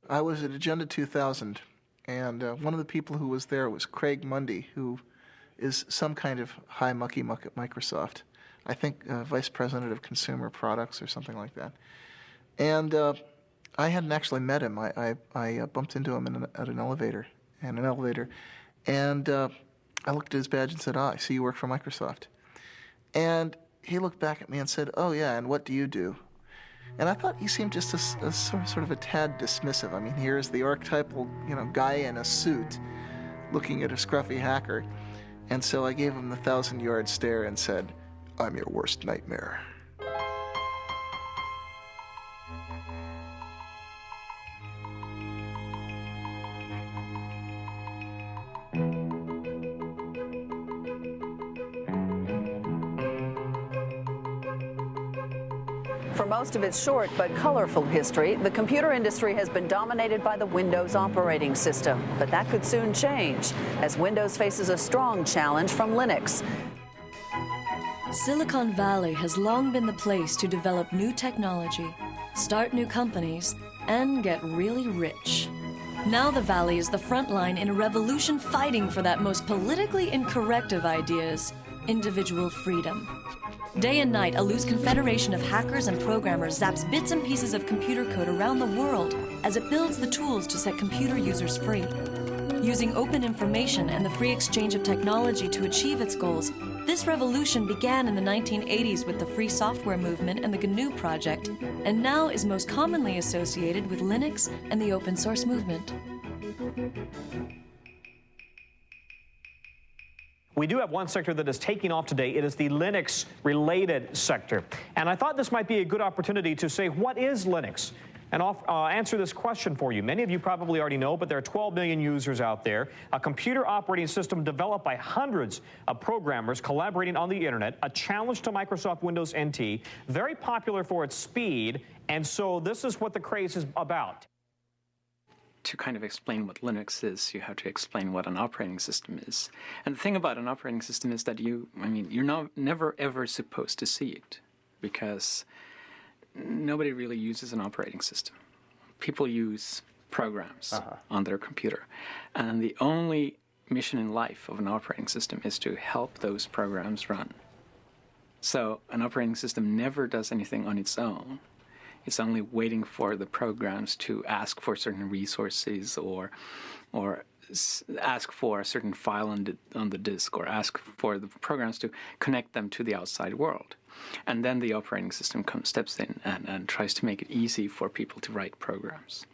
I was at Agenda 2000, and one of the people who was there was Craig Mundy, who is some kind of high mucky muck at Microsoft. I think Vice President of Consumer Products or something like that. And I hadn't actually met him. I bumped into him at an elevator, and I looked at his badge and said, I see you work for Microsoft. And he looked back at me and said, oh yeah, and what do you do? And I thought he seemed just a sort of a tad dismissive. I mean, here's the archetypal, guy in a suit looking at a scruffy hacker. And so I gave him the 1,000-yard stare and said, I'm your worst nightmare. For most of its short but colorful history, the computer industry has been dominated by the Windows operating system. But that could soon change, as Windows faces a strong challenge from Linux. Silicon Valley has long been the place to develop new technology, start new companies, and get really rich. Now the Valley is the front line in a revolution fighting for that most politically incorrect of ideas, individual freedom. Day and night, a loose confederation of hackers and programmers zaps bits and pieces of computer code around the world as it builds the tools to set computer users free. Using open information and the free exchange of technology to achieve its goals, this revolution began in the 1980s with the free software movement and the GNU project, and now is most commonly associated with Linux and the open source movement. We do have one sector that is taking off today. It is the Linux-related sector. And I thought this might be a good opportunity to say, what is Linux? And I'll answer this question for you. Many of you probably already know, but there are 12 million users out there. A computer operating system developed by hundreds of programmers collaborating on the internet, a challenge to Microsoft Windows NT, very popular for its speed, and so this is what the craze is about. To kind of explain what Linux is, you have to explain what an operating system is. And the thing about an operating system is that you're never ever supposed to see it, because nobody really uses an operating system. People use programs on their computer. And the only mission in life of an operating system is to help those programs run. So an operating system never does anything on its own. It's only waiting for the programs to ask for certain resources or ask for a certain file on the disk, or ask for the programs to connect them to the outside world. And then the operating system steps in and tries to make it easy for people to write programs.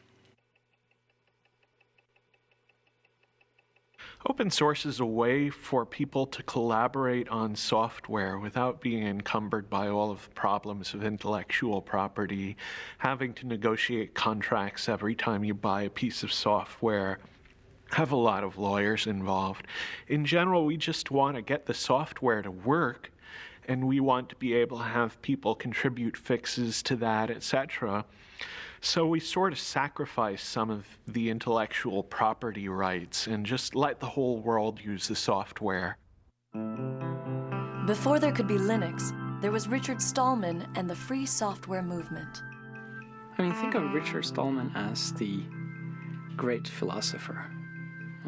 Open source is a way for people to collaborate on software without being encumbered by all of the problems of intellectual property, having to negotiate contracts every time you buy a piece of software, have a lot of lawyers involved. In general, we just want to get the software to work, and we want to be able to have people contribute fixes to that, etc. So we sort of sacrifice some of the intellectual property rights and just let the whole world use the software. Before there could be Linux, there was Richard Stallman and the free software movement. I mean, think of Richard Stallman as the great philosopher,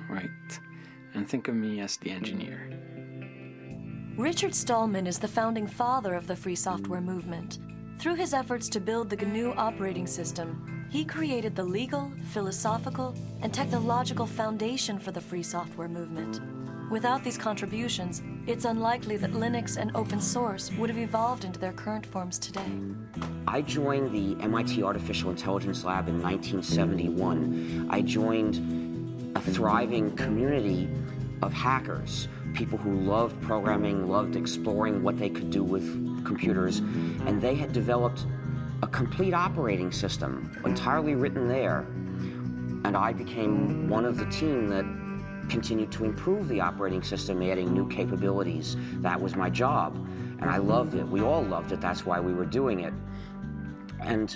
right? And think of me as the engineer. Richard Stallman is the founding father of the free software movement. Through his efforts to build the GNU operating system, he created the legal, philosophical, and technological foundation for the free software movement. Without these contributions, it's unlikely that Linux and open source would have evolved into their current forms today. I joined the MIT Artificial Intelligence Lab in 1971. I joined a thriving community of hackers, people who loved programming, loved exploring what they could do with computers, and they had developed a complete operating system, entirely written there. And I became one of the team that continued to improve the operating system, adding new capabilities. That was my job, and I loved it. We all loved it. That's why we were doing it. And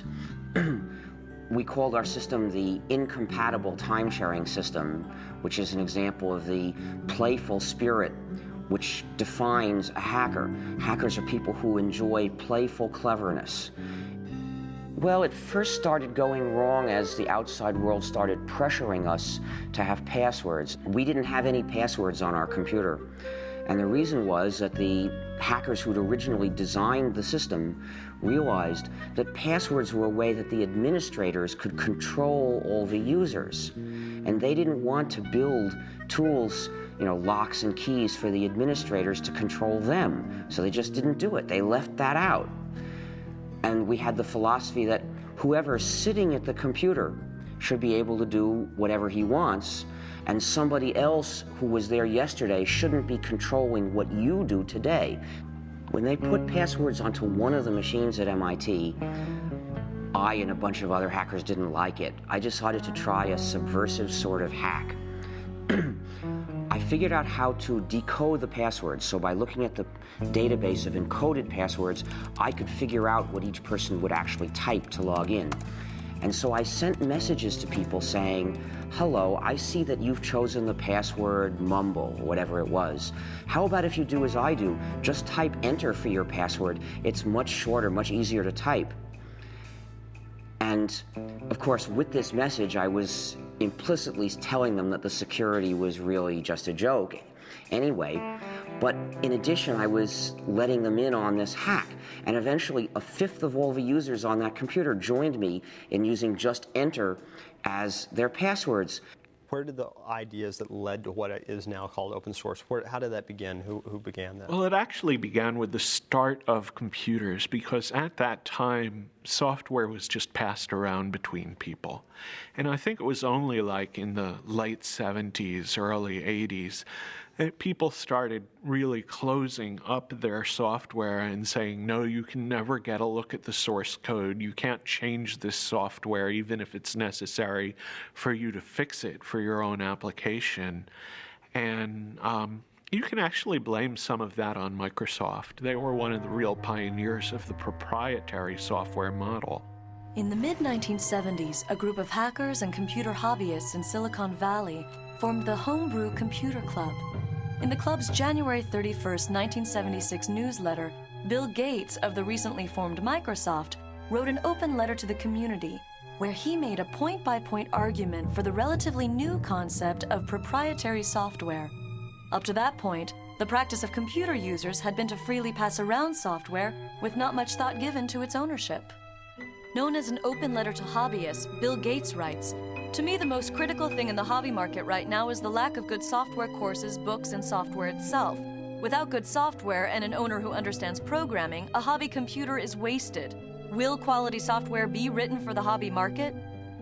we called our system the incompatible time-sharing system, which is an example of the playful spirit which defines a hacker. Hackers are people who enjoy playful cleverness. Well, it first started going wrong as the outside world started pressuring us to have passwords. We didn't have any passwords on our computer. And the reason was that the hackers who'd originally designed the system realized that passwords were a way that the administrators could control all the users. And they didn't want to build tools, locks and keys for the administrators to control them. So they just didn't do it. They left that out. And we had the philosophy that whoever's sitting at the computer should be able to do whatever he wants, and somebody else who was there yesterday shouldn't be controlling what you do today. When they put passwords onto one of the machines at MIT, I and a bunch of other hackers didn't like it. I decided to try a subversive sort of hack. I figured out how to decode the passwords, so by looking at the database of encoded passwords, I could figure out what each person would actually type to log in. And so I sent messages to people saying, hello, I see that you've chosen the password mumble, or whatever it was. How about if you do as I do? Just type enter for your password. It's much shorter, much easier to type. And of course, with this message, I was implicitly telling them that the security was really just a joke anyway. But in addition, I was letting them in on this hack. And eventually, a fifth of all the users on that computer joined me in using just enter as their passwords. Where did the ideas that led to what is now called open source, how did that begin? Who began that? Well, it actually began with the start of computers, because at that time, software was just passed around between people. And I think it was only like in the late 70s, early 80s, that people started really closing up their software and saying, no, you can never get a look at the source code. You can't change this software, even if it's necessary for you to fix it for your own application. And you can actually blame some of that on Microsoft. They were one of the real pioneers of the proprietary software model. In the mid-1970s, a group of hackers and computer hobbyists in Silicon Valley formed the Homebrew Computer Club. In the club's January 31st, 1976 newsletter, Bill Gates of the recently formed Microsoft wrote an open letter to the community where he made a point-by-point argument for the relatively new concept of proprietary software. Up to that point, the practice of computer users had been to freely pass around software with not much thought given to its ownership. Known as an open letter to hobbyists, Bill Gates writes, "To me, the most critical thing in the hobby market right now is the lack of good software courses, books, and software itself. Without good software and an owner who understands programming, a hobby computer is wasted. Will quality software be written for the hobby market?"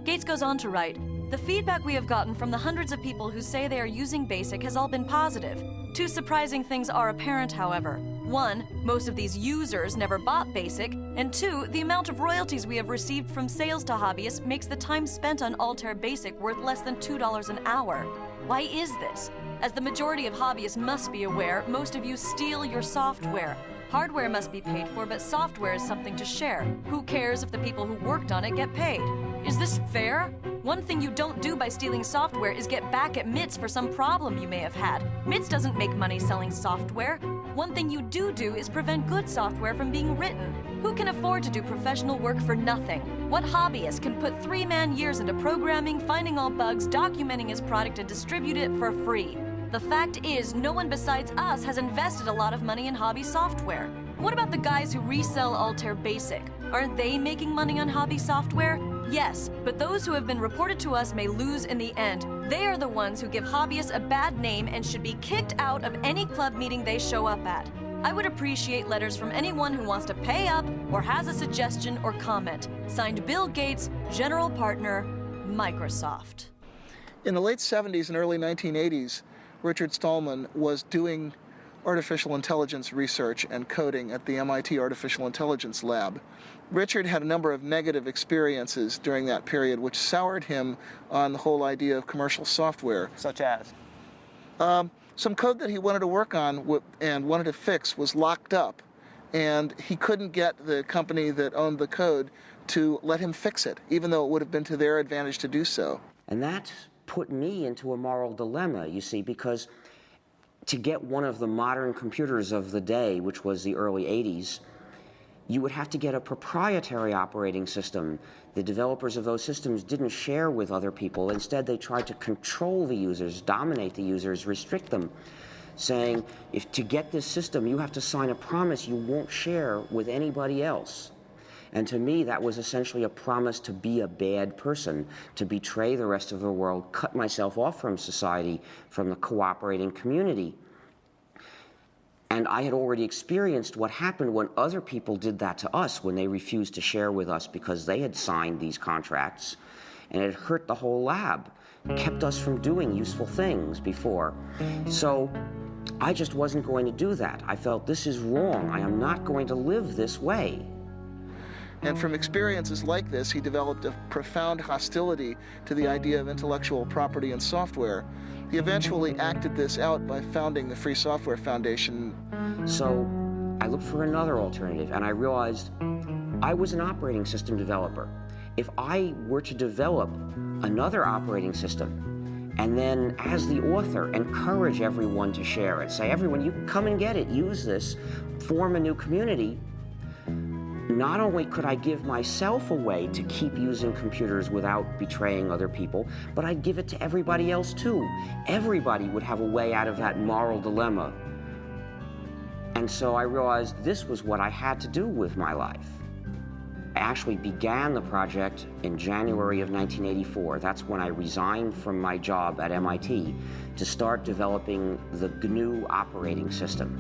Gates goes on to write, "The feedback we have gotten from the hundreds of people who say they are using BASIC has all been positive. Two surprising things are apparent, however. One, most of these users never bought BASIC, and two, the amount of royalties we have received from sales to hobbyists makes the time spent on Altair BASIC worth less than $2 an hour. Why is this? As the majority of hobbyists must be aware, most of you steal your software. Hardware must be paid for, but software is something to share. Who cares if the people who worked on it get paid? Is this fair? One thing you don't do by stealing software is get back at MITS for some problem you may have had. MITS doesn't make money selling software. One thing you do is prevent good software from being written. Who can afford to do professional work for nothing? What hobbyist can put 3-man years into programming, finding all bugs, documenting his product, and distribute it for free? The fact is, no one besides us has invested a lot of money in hobby software. What about the guys who resell Altair BASIC? Aren't they making money on hobby software? Yes, but those who have been reported to us may lose in the end. They are the ones who give hobbyists a bad name and should be kicked out of any club meeting they show up at. I would appreciate letters from anyone who wants to pay up or has a suggestion or comment. Signed, Bill Gates, General Partner, Microsoft." In the late 70s and early 1980s, Richard Stallman was doing artificial intelligence research and coding at the MIT Artificial Intelligence Lab. Richard had a number of negative experiences during that period, which soured him on the whole idea of commercial software. Such as? Some code that he wanted to work on and wanted to fix was locked up, and he couldn't get the company that owned the code to let him fix it, even though it would have been to their advantage to do so. And that put me into a moral dilemma, you see, because to get one of the modern computers of the day, which was the early 80s, you would have to get a proprietary operating system. The developers of those systems didn't share with other people. Instead, they tried to control the users, dominate the users, restrict them, saying, if to get this system, you have to sign a promise you won't share with anybody else. And to me, that was essentially a promise to be a bad person, to betray the rest of the world, cut myself off from society, from the cooperating community. And I had already experienced what happened when other people did that to us, when they refused to share with us because they had signed these contracts. And it hurt the whole lab, kept us from doing useful things before. So I just wasn't going to do that. I felt, this is wrong. I am not going to live this way. And from experiences like this, he developed a profound hostility to the idea of intellectual property in software. He eventually acted this out by founding the Free Software Foundation. So I looked for another alternative, and I realized I was an operating system developer. If I were to develop another operating system, and then as the author encourage everyone to share it, say, everyone, you can come and get it, use this, form a new community, not only could I give myself a way to keep using computers without betraying other people, but I'd give it to everybody else too. Everybody would have a way out of that moral dilemma. And so I realized this was what I had to do with my life. I actually began the project in January of 1984. That's when I resigned from my job at MIT to start developing the GNU operating system.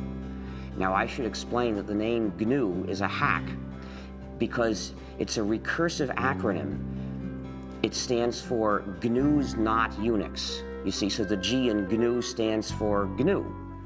Now, I should explain that the name GNU is a hack, because it's a recursive acronym. It stands for GNU's not Unix. You see, so the G in GNU stands for GNU.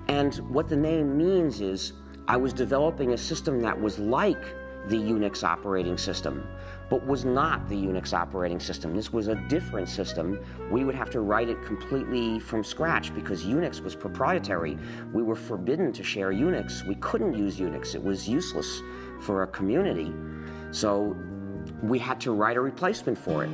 And what the name means is I was developing a system that was like the Unix operating system, but was not the Unix operating system. This was a different system. We would have to write it completely from scratch because Unix was proprietary. We were forbidden to share Unix. We couldn't use Unix. It was useless for a community. So we had to write a replacement for it.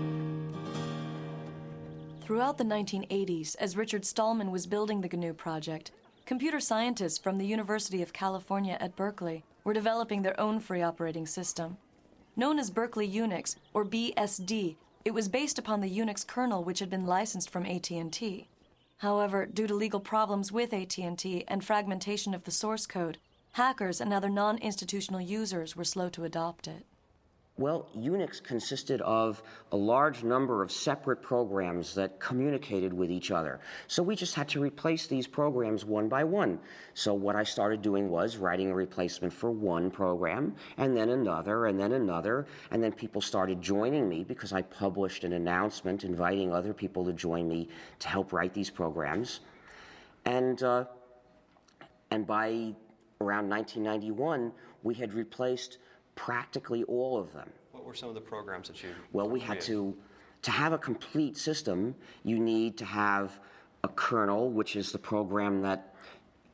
Throughout the 1980s, as Richard Stallman was building the GNU project, computer scientists from the University of California at Berkeley were developing their own free operating system. Known as Berkeley Unix, or BSD, it was based upon the Unix kernel which had been licensed from AT&T. However, due to legal problems with AT&T and fragmentation of the source code, hackers and other non-institutional users were slow to adopt it. Well, Unix consisted of a large number of separate programs that communicated with each other. So we just had to replace these programs one by one. So what I started doing was writing a replacement for one program, and then another, and then another, and then people started joining me because I published an announcement inviting other people to join me to help write these programs. And by around 1991, we had replaced practically all of them. What were some of the programs that you Well, we had to have a complete system, you need to have a kernel, which is the program that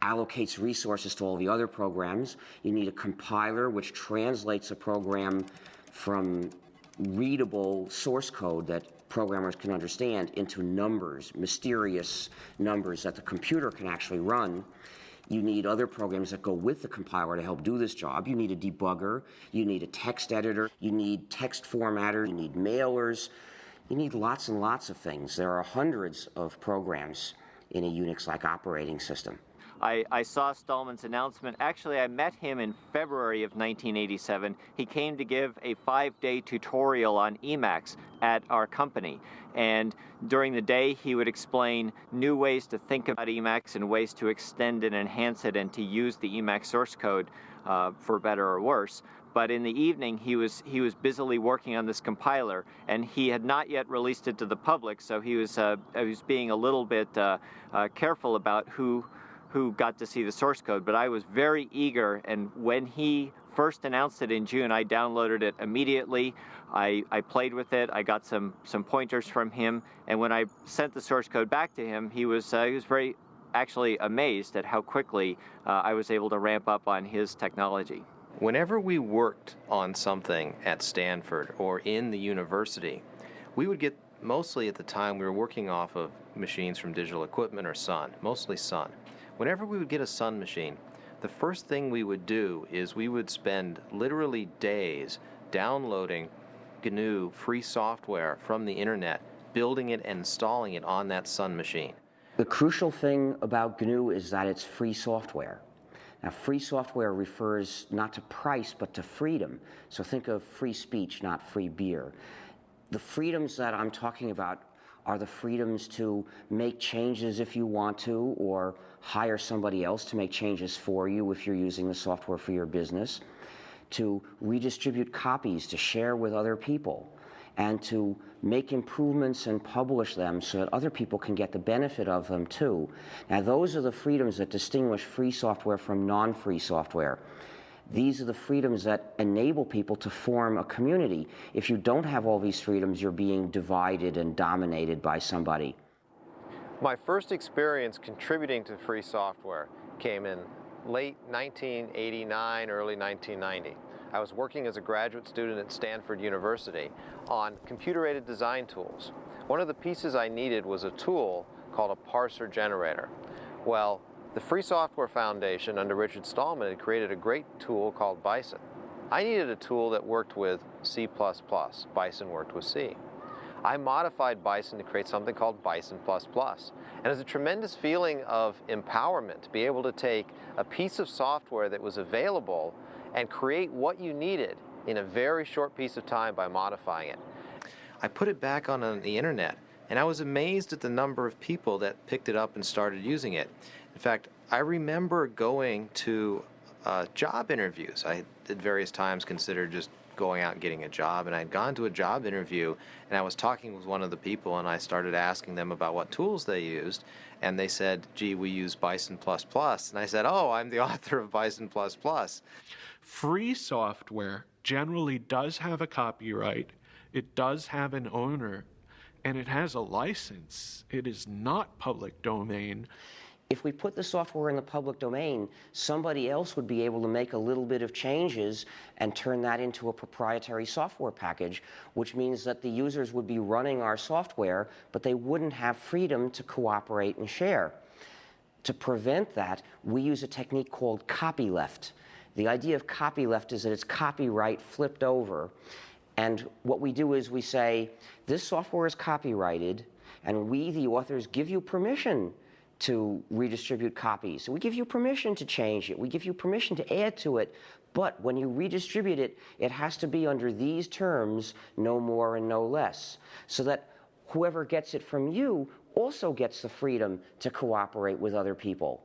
allocates resources to all the other programs. You need a compiler, which translates a program from readable source code that programmers can understand into numbers, mysterious numbers that the computer can actually run. You need other programs that go with the compiler to help do this job. You need a debugger, you need a text editor, you need text formatter, you need mailers, you need lots and lots of things. There are hundreds of programs in a Unix-like operating system. I saw Stallman's announcement. Actually, I met him in February of 1987. He came to give a 5-day tutorial on Emacs at our company. And during the day, he would explain new ways to think about Emacs and ways to extend and enhance it and to use the Emacs source code for better or worse. But in the evening, he was busily working on this compiler, and he had not yet released it to the public, so he was being a little bit careful about who got to see the source code. But I was very eager, and when he first announced it in June, I downloaded it immediately. I played with it. I got some pointers from him, and when I sent the source code back to him, he was very actually amazed at how quickly I was able to ramp up on his technology. Whenever we worked on something at Stanford or in the university, we would get, mostly at the time we were working off of machines from Digital Equipment or Sun, mostly Sun. Whenever we would get a Sun machine, the first thing we would do is we would spend literally days downloading GNU free software from the internet, building it and installing it on that Sun machine. The crucial thing about GNU is that it's free software. Now, free software refers not to price, but to freedom. So think of free speech, not free beer. The freedoms that I'm talking about are the freedoms to make changes if you want to, or hire somebody else to make changes for you if you're using the software for your business, to redistribute copies, to share with other people, and to make improvements and publish them so that other people can get the benefit of them too. Now, those are the freedoms that distinguish free software from non-free software. These are the freedoms that enable people to form a community. If you don't have all these freedoms, you're being divided and dominated by somebody. My first experience contributing to free software came in late 1989, early 1990. I was working as a graduate student at Stanford University on computer-aided design tools. One of the pieces I needed was a tool called a parser generator. Well, the Free Software Foundation under Richard Stallman had created a great tool called Bison. I needed a tool that worked with C++. Bison worked with C. I modified Bison to create something called Bison++. And it was a tremendous feeling of empowerment to be able to take a piece of software that was available and create what you needed in a very short piece of time by modifying it. I put it back on the internet, and I was amazed at the number of people that picked it up and started using it. In fact, I remember going to job interviews. I at various times considered just going out and getting a job, and I'd gone to a job interview, and I was talking with one of the people, and I started asking them about what tools they used, and they said, gee, we use Bison++. And I said, oh, I'm the author of Bison++. Free software generally does have a copyright, it does have an owner, and it has a license. It is not public domain. If we put the software in the public domain, somebody else would be able to make a little bit of changes and turn that into a proprietary software package, which means that the users would be running our software, but they wouldn't have freedom to cooperate and share. To prevent that, we use a technique called copyleft. The idea of copyleft is that it's copyright flipped over. And what we do is we say, this software is copyrighted, and we, the authors, give you permission to redistribute copies. So we give you permission to change it. We give you permission to add to it. But when you redistribute it, it has to be under these terms, no more and no less, so that whoever gets it from you also gets the freedom to cooperate with other people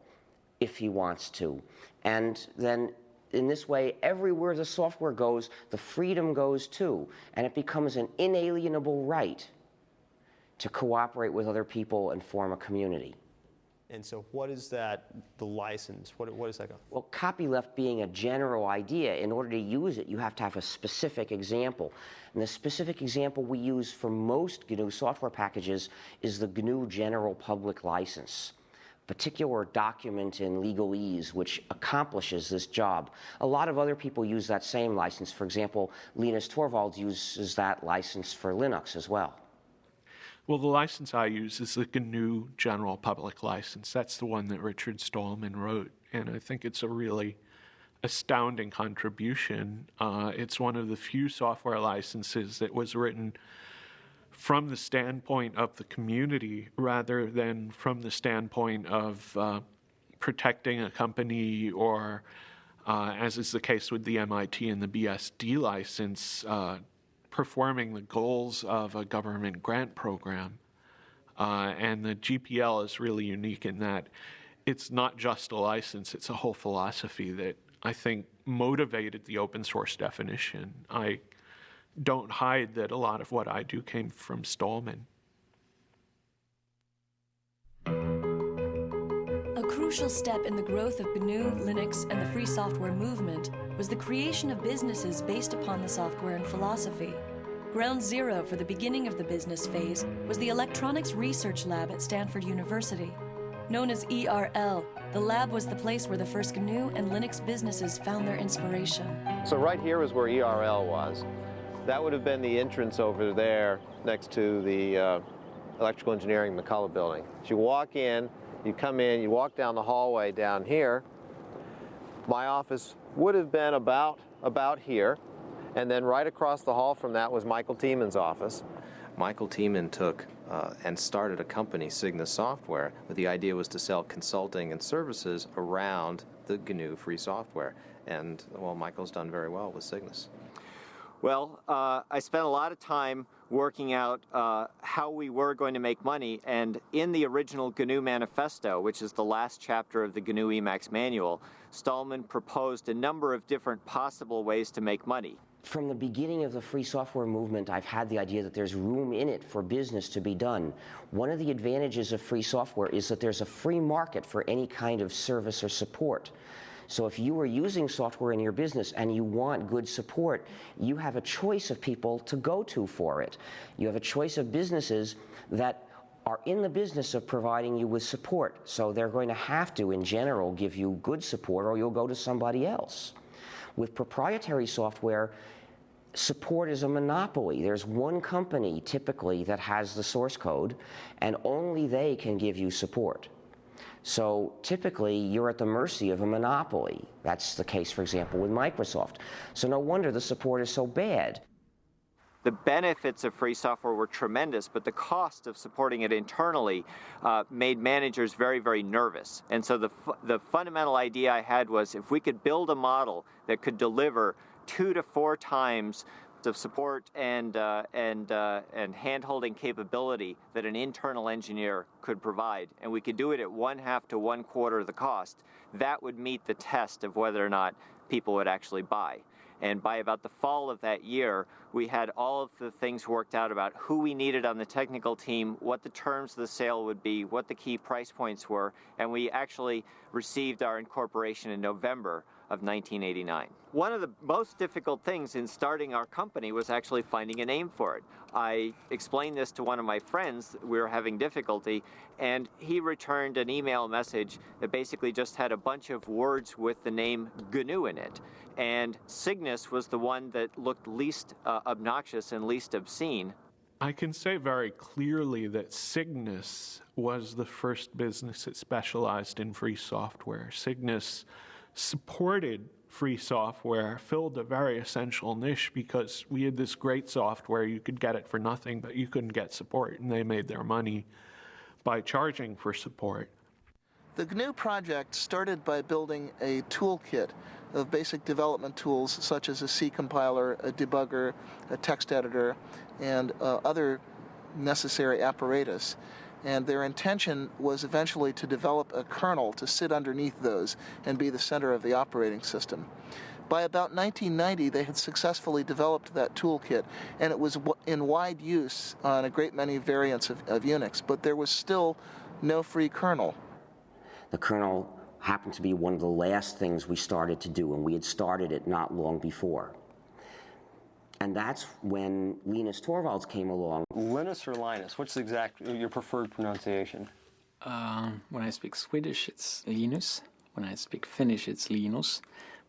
if he wants to. And then in this way, everywhere the software goes, the freedom goes too, and it becomes an inalienable right to cooperate with other people and form a community. And so what is that, the license? What is that? Well, copyleft being a general idea, in order to use it, you have to have a specific example. And the specific example we use for most GNU software packages is the GNU General Public License, a particular document in legalese which accomplishes this job. A lot of other people use that same license. For example, Linus Torvalds uses that license for Linux as well. Well, the license I use is the GNU General Public License. That's the one that Richard Stallman wrote, and I think it's a really astounding contribution. It's one of the few software licenses that was written from the standpoint of the community rather than from the standpoint of protecting a company or, as is the case with the MIT and the BSD license, performing the goals of a government grant program. And the GPL is really unique in that it's not just a license, it's a whole philosophy that I think motivated the open source definition. I don't hide that a lot of what I do came from Stallman. A crucial step in the growth of GNU, Linux, and the free software movement was the creation of businesses based upon the software and philosophy. Ground zero for the beginning of the business phase was the Electronics Research Lab at Stanford University. Known as ERL, the lab was the place where the first GNU and Linux businesses found their inspiration. So right here is where ERL was. That would have been the entrance over there next to the Electrical Engineering McCullough building. So you walk in, you come in, you walk down the hallway down here, My office would have been about here, and then right across the hall from that was Michael Tiemann's office. Michael Tiemann took and started a company, Cygnus Software, but the idea was to sell consulting and services around the GNU free software. And, well, Michael's done very well with Cygnus. Well, I spent a lot of time working out how we were going to make money, and in the original GNU Manifesto, which is the last chapter of the GNU Emacs manual, Stallman proposed a number of different possible ways to make money. From the beginning of the free software movement, I've had the idea that there's room in it for business to be done. One of the advantages of free software is that there's a free market for any kind of service or support. So if you are using software in your business and you want good support, you have a choice of people to go to for it. You have a choice of businesses that are in the business of providing you with support. So they're going to have to, in general, give you good support, or you'll go to somebody else. With proprietary software, support is a monopoly. There's one company, typically, that has the source code, and only they can give you support. So typically, you're at the mercy of a monopoly. That's the case, for example, with Microsoft. So no wonder the support is so bad. The benefits of free software were tremendous, but the cost of supporting it internally made managers very, very nervous. And so the fundamental idea I had was, if we could build a model that could deliver 2 to 4 times the support and hand-holding capability that an internal engineer could provide, and we could do it at 1/2 to 1/4 the cost, that would meet the test of whether or not people would actually buy. And by about the fall of that year, we had all of the things worked out about who we needed on the technical team, what the terms of the sale would be, what the key price points were, and we actually received our incorporation in November of 1989. One of the most difficult things in starting our company was actually finding a name for it. I explained this to one of my friends. We were having difficulty, and he returned an email message that basically just had a bunch of words with the name GNU in it. And Cygnus was the one that looked least obnoxious and least obscene. I can say very clearly that Cygnus was the first business that specialized in free software. Cygnus supported free software, filled a very essential niche because we had this great software. You could get it for nothing, but you couldn't get support, and they made their money by charging for support. The GNU project started by building a toolkit of basic development tools such as a C compiler, a debugger, a text editor, and other necessary apparatus. And their intention was eventually to develop a kernel to sit underneath those and be the center of the operating system. By about 1990, they had successfully developed that toolkit, and it was in wide use on a great many variants of Unix, but there was still no free kernel. The kernel happened to be one of the last things we started to do, and we had started it not long before. And that's when Linus Torvalds came along. Linus or Linus? What's your preferred pronunciation? When I speak Swedish, it's Linus. When I speak Finnish, it's Linus.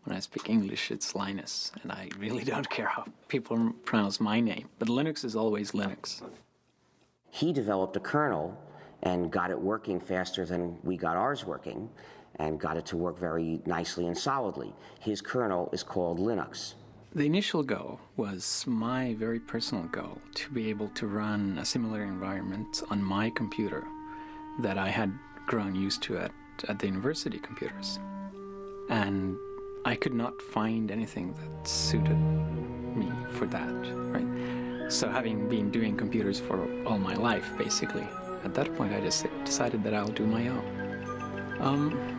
When I speak English, it's Linus. And I really don't care how people pronounce my name. But Linux is always Linux. He developed a kernel and got it working faster than we got ours working, and got it to work very nicely and solidly. His kernel is called Linux. The initial goal was my very personal goal, to be able to run a similar environment on my computer that I had grown used to at the university computers. And I could not find anything that suited me for that, right? So having been doing computers for all my life, basically, at that point I just decided that I'll do my own.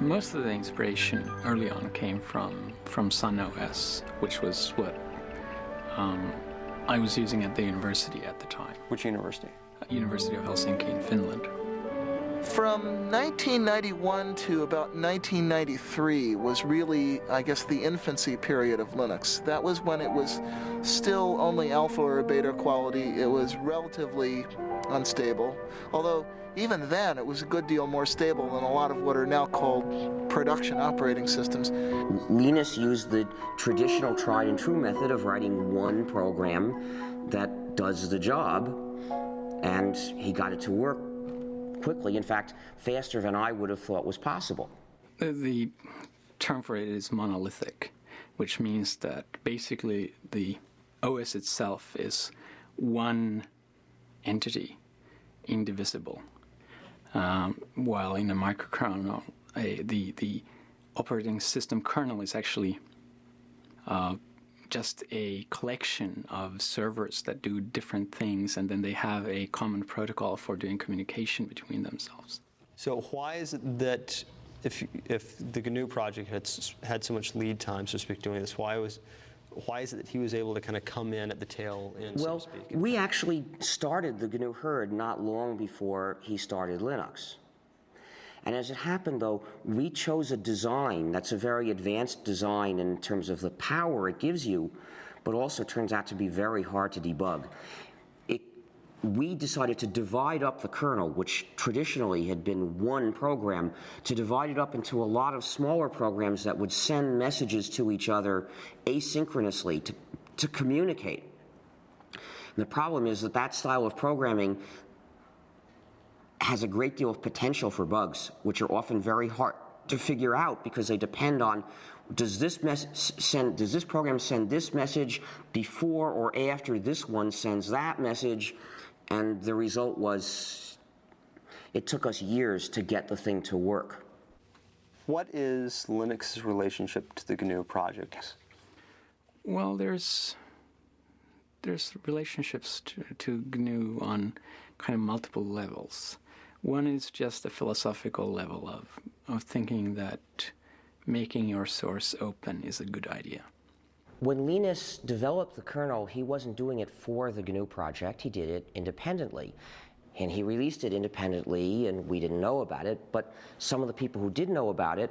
Most of the inspiration early on came from Sun OS, which was what I was using at the university at the time. Which university? University of Helsinki in Finland. From 1991 to about 1993 was really, I guess, the infancy period of Linux. That was when it was still only alpha or beta quality. It was relatively unstable, although even then it was a good deal more stable than a lot of what are now called production operating systems. Linus used the traditional tried and true method of writing one program that does the job, and he got it to work quickly, in fact, faster than I would have thought was possible. The term for it is monolithic, which means that basically the OS itself is one entity, indivisible, while in a microkernel, the operating system kernel is actually just a collection of servers that do different things, and then they have a common protocol for doing communication between themselves. So why is it that if the GNU project had so much lead time, so to speak, doing this, why is it that he was able to kind of come in at the tail end, so to speak? Well, we actually started the GNU herd not long before he started Linux. And as it happened, though, we chose a design that's a very advanced design in terms of the power it gives you, but also turns out to be very hard to debug. We decided to divide up the kernel, which traditionally had been one program, to divide it up into a lot of smaller programs that would send messages to each other asynchronously to communicate. And the problem is that style of programming has a great deal of potential for bugs, which are often very hard to figure out because they depend on does this program send this message before or after this one sends that message. And the result was, it took us years to get the thing to work. What is Linux's relationship to the GNU project? Well, there's relationships to GNU on kind of multiple levels. One is just a philosophical level of thinking that making your source open is a good idea. When Linus developed the kernel, he wasn't doing it for the GNU project. He did it independently. And he released it independently, and we didn't know about it. But some of the people who did know about it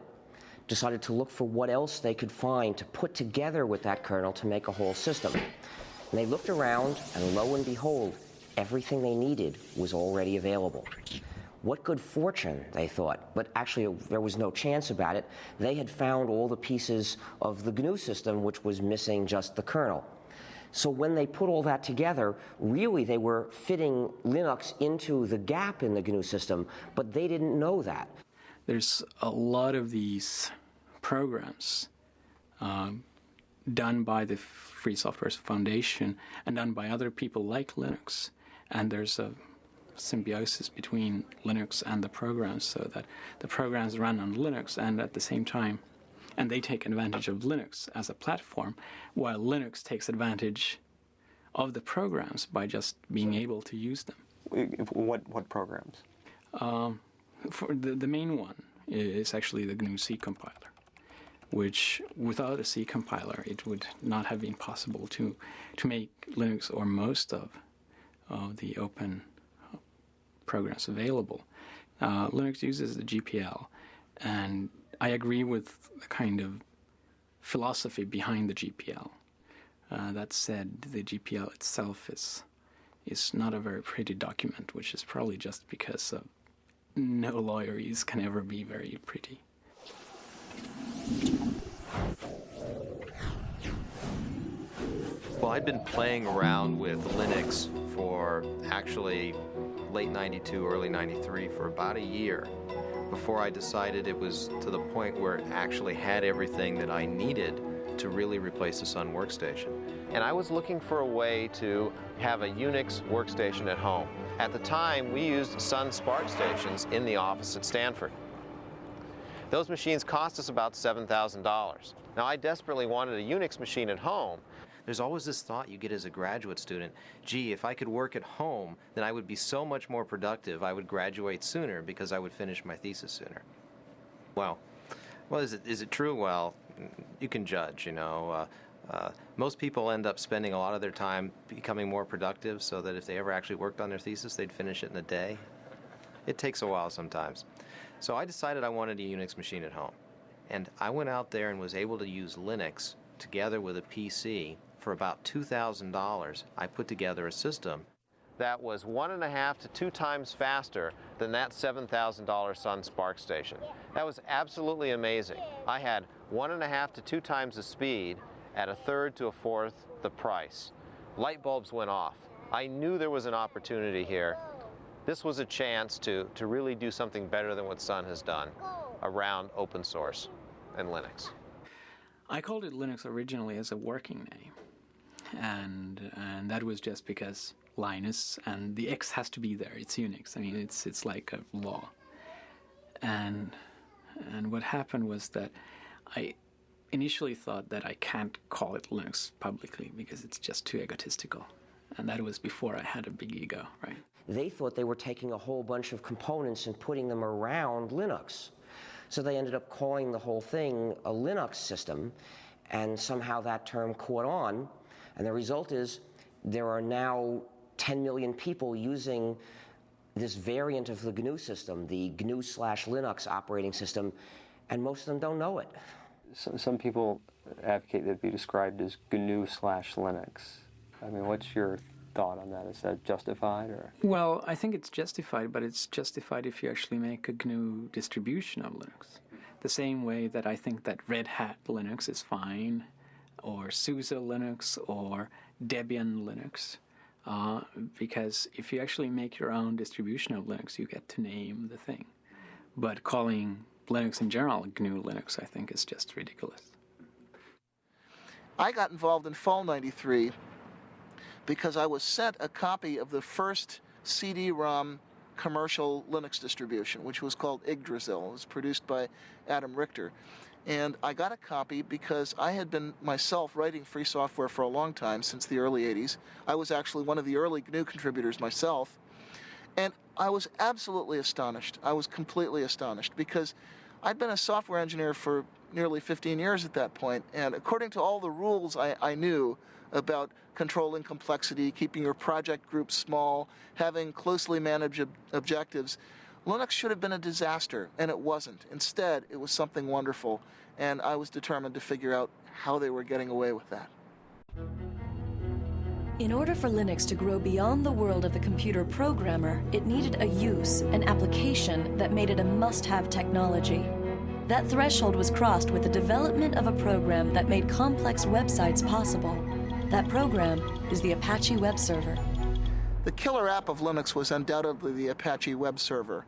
decided to look for what else they could find to put together with that kernel to make a whole system. And they looked around, and lo and behold, everything they needed was already available. What good fortune, they thought, but actually there was no chance about it. They had found all the pieces of the GNU system, which was missing just the kernel. So when they put all that together, really they were fitting Linux into the gap in the GNU system, but they didn't know that. There's a lot of these programs done by the Free Software Foundation and done by other people like Linux, and there's a symbiosis between Linux and the programs, so that the programs run on Linux and at the same time, and they take advantage of Linux as a platform, while Linux takes advantage of the programs by just being able to use them. What programs? For the main one is actually the GNU C compiler, which without a C compiler it would not have been possible to make Linux or most of the open programs available. Linux uses the GPL, and I agree with the kind of philosophy behind the GPL. That said, the GPL itself is not a very pretty document, which is probably just because no lawyers can ever be very pretty. Well, I'd been playing around with Linux for actually late 92, early 93 for about a year before I decided it was to the point where it actually had everything that I needed to really replace the Sun workstation. And I was looking for a way to have a Unix workstation at home. At the time, we used Sun SPARC stations in the office at Stanford. Those machines cost us about $7,000. Now, I desperately wanted a Unix machine at home. There's always this thought you get as a graduate student, gee, if I could work at home, then I would be so much more productive. I would graduate sooner because I would finish my thesis sooner. Well, is it true? Well, you can judge, you know. Most people end up spending a lot of their time becoming more productive so that if they ever actually worked on their thesis, they'd finish it in a day. It takes a while sometimes. So I decided I wanted a Unix machine at home. And I went out there and was able to use Linux together with a PC. For about $2,000, I put together a system that was 1.5 to 2 times faster than that $7,000 Sun SPARC station. That was absolutely amazing. I had 1.5 to 2 times the speed at 1/3 to 1/4 the price. Light bulbs went off. I knew there was an opportunity here. This was a chance to really do something better than what Sun has done around open source. and Linux? I called it Linux originally as a working name, and that was just because Linus and the X has to be there. It's Unix. I mean, it's like a law. And what happened was that I initially thought that I can't call it Linux publicly because it's just too egotistical, and that was before I had a big ego, right? They thought they were taking a whole bunch of components and putting them around Linux. So they ended up calling the whole thing a Linux system, and somehow that term caught on, and the result is there are now 10 million people using this variant of the GNU system, the GNU/Linux operating system, and most of them don't know it. Some people advocate that it be described as GNU/Linux. I mean, what's your thought on that? Is that justified, or? Well, I think it's justified, but it's justified if you actually make a GNU distribution of Linux. The same way that I think that Red Hat Linux is fine, or SUSE Linux, or Debian Linux. Because if you actually make your own distribution of Linux, you get to name the thing. But calling Linux in general GNU Linux, I think, is just ridiculous. I got involved in Fall '93 because I was sent a copy of the first CD-ROM commercial Linux distribution, which was called Yggdrasil. It was produced by Adam Richter. And I got a copy because I had been myself writing free software for a long time, since the early 80s. I was actually one of the early GNU contributors myself. And I was absolutely astonished. I was completely astonished because I'd been a software engineer for nearly 15 years at that point. And according to all the rules I knew about controlling complexity, keeping your project groups small, having closely managed objectives, Linux should have been a disaster, and it wasn't. Instead, it was something wonderful, and I was determined to figure out how they were getting away with that. In order for Linux to grow beyond the world of the computer programmer, it needed a use, an application that made it a must-have technology. That threshold was crossed with the development of a program that made complex websites possible. That program is the Apache web server. The killer app of Linux was undoubtedly the Apache web server.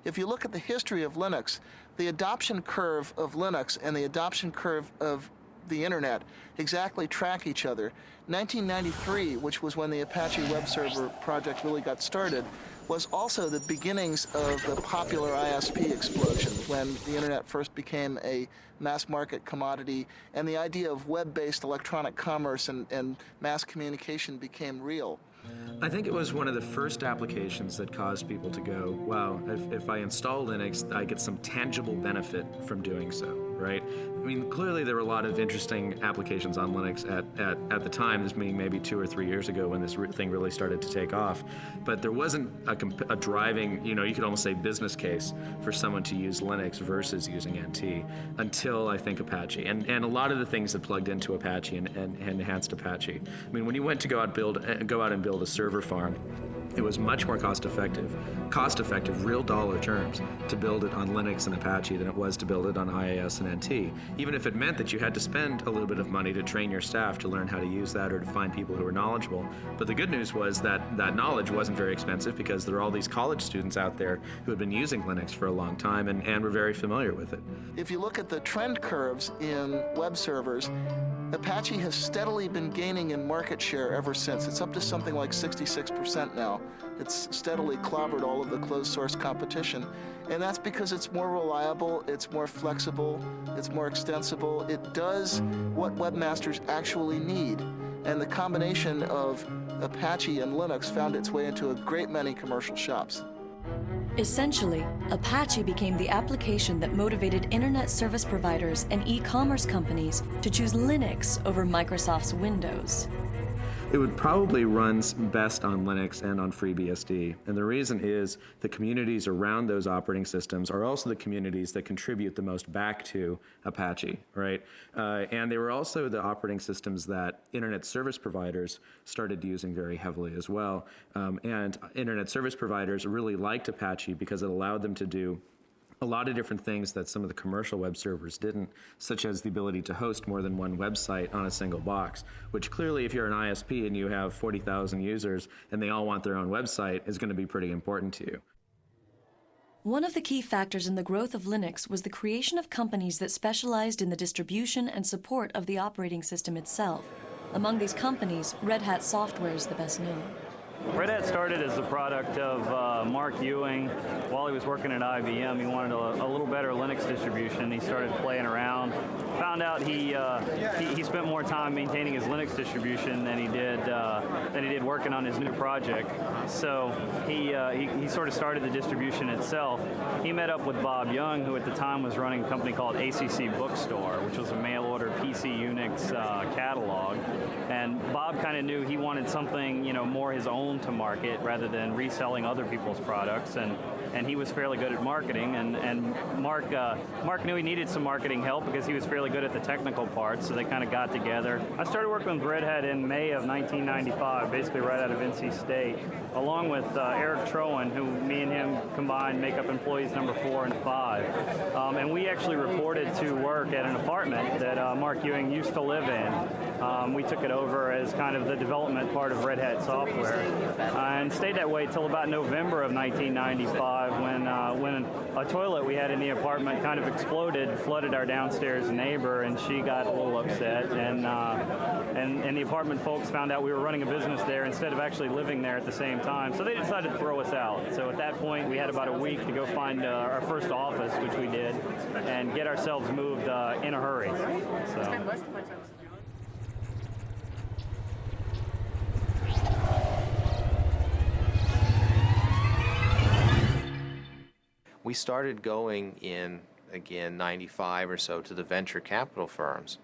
If you look at the history of Linux, the adoption curve of Linux and the adoption curve of the internet exactly track each other. 1993, which was when the Apache web server project really got started, was also the beginnings of the popular ISP explosion, when the internet first became a mass market commodity and the idea of web-based electronic commerce and mass communication became real. I think it was one of the first applications that caused people to go, wow, if I install Linux, I get some tangible benefit from doing so, right? I mean, clearly there were a lot of interesting applications on Linux at the time, this being maybe 2 or 3 years ago when this thing really started to take off. But there wasn't a driving, you could almost say business case for someone to use Linux versus using NT until, I think, Apache. And a lot of the things that plugged into Apache and enhanced Apache. I mean, when you went to go out and build a server farm, it was much more cost effective, real dollar terms, to build it on Linux and Apache than it was to build it on IIS and NT, even if it meant that you had to spend a little bit of money to train your staff to learn how to use that or to find people who were knowledgeable. But the good news was that that knowledge wasn't very expensive because there are all these college students out there who had been using Linux for a long time and were very familiar with it. If you look at the trend curves in web servers, Apache has steadily been gaining in market share ever since. It's up to something like 66% now. It's steadily clobbered all of the closed source competition. And that's because it's more reliable, it's more flexible, it's more extensible. It does what webmasters actually need. And the combination of Apache and Linux found its way into a great many commercial shops. Essentially, Apache became the application that motivated internet service providers and e-commerce companies to choose Linux over Microsoft's Windows. It would probably run best on Linux and on FreeBSD. And the reason is the communities around those operating systems are also the communities that contribute the most back to Apache, right? And they were also the operating systems that internet service providers started using very heavily as well. And internet service providers really liked Apache because it allowed them to do a lot of different things that some of the commercial web servers didn't, such as the ability to host more than one website on a single box, which clearly if you're an ISP and you have 40,000 users and they all want their own website is going to be pretty important to you. One of the key factors in the growth of Linux was the creation of companies that specialized in the distribution and support of the operating system itself. Among these companies, Red Hat Software is the best known. Red Hat started as a product of Mark Ewing. While he was working at IBM, he wanted a little better Linux distribution. He started playing around. Found out he spent more time maintaining his Linux distribution than he did working on his new project. So he sort of started the distribution itself. He met up with Bob Young, who at the time was running a company called ACC Bookstore, which was a mail-order PC Unix catalog. And Bob kind of knew he wanted something, more his own to market rather than reselling other people's products, and he was fairly good at marketing, and Mark knew he needed some marketing help because he was fairly good at the technical part, so they kind of got together. I started working with Red Hat in May of 1995, basically right out of NC State, along with Eric Trowan, who me and him combined make up employees number 4 and 5. And we actually reported to work at an apartment that Mark Ewing used to live in. We took it over as kind of the development part of Red Hat Software, and stayed that way till about November of 1995 when a toilet we had in the apartment kind of exploded, flooded our downstairs neighbor, and she got a little upset, and the apartment folks found out we were running a business there instead of actually living there at the same time, so they decided to throw us out. So at that point we had about a week to go find our first office, which we did, and get ourselves moved in a hurry. So. We started going in, again, 95 or so to the venture capital firms,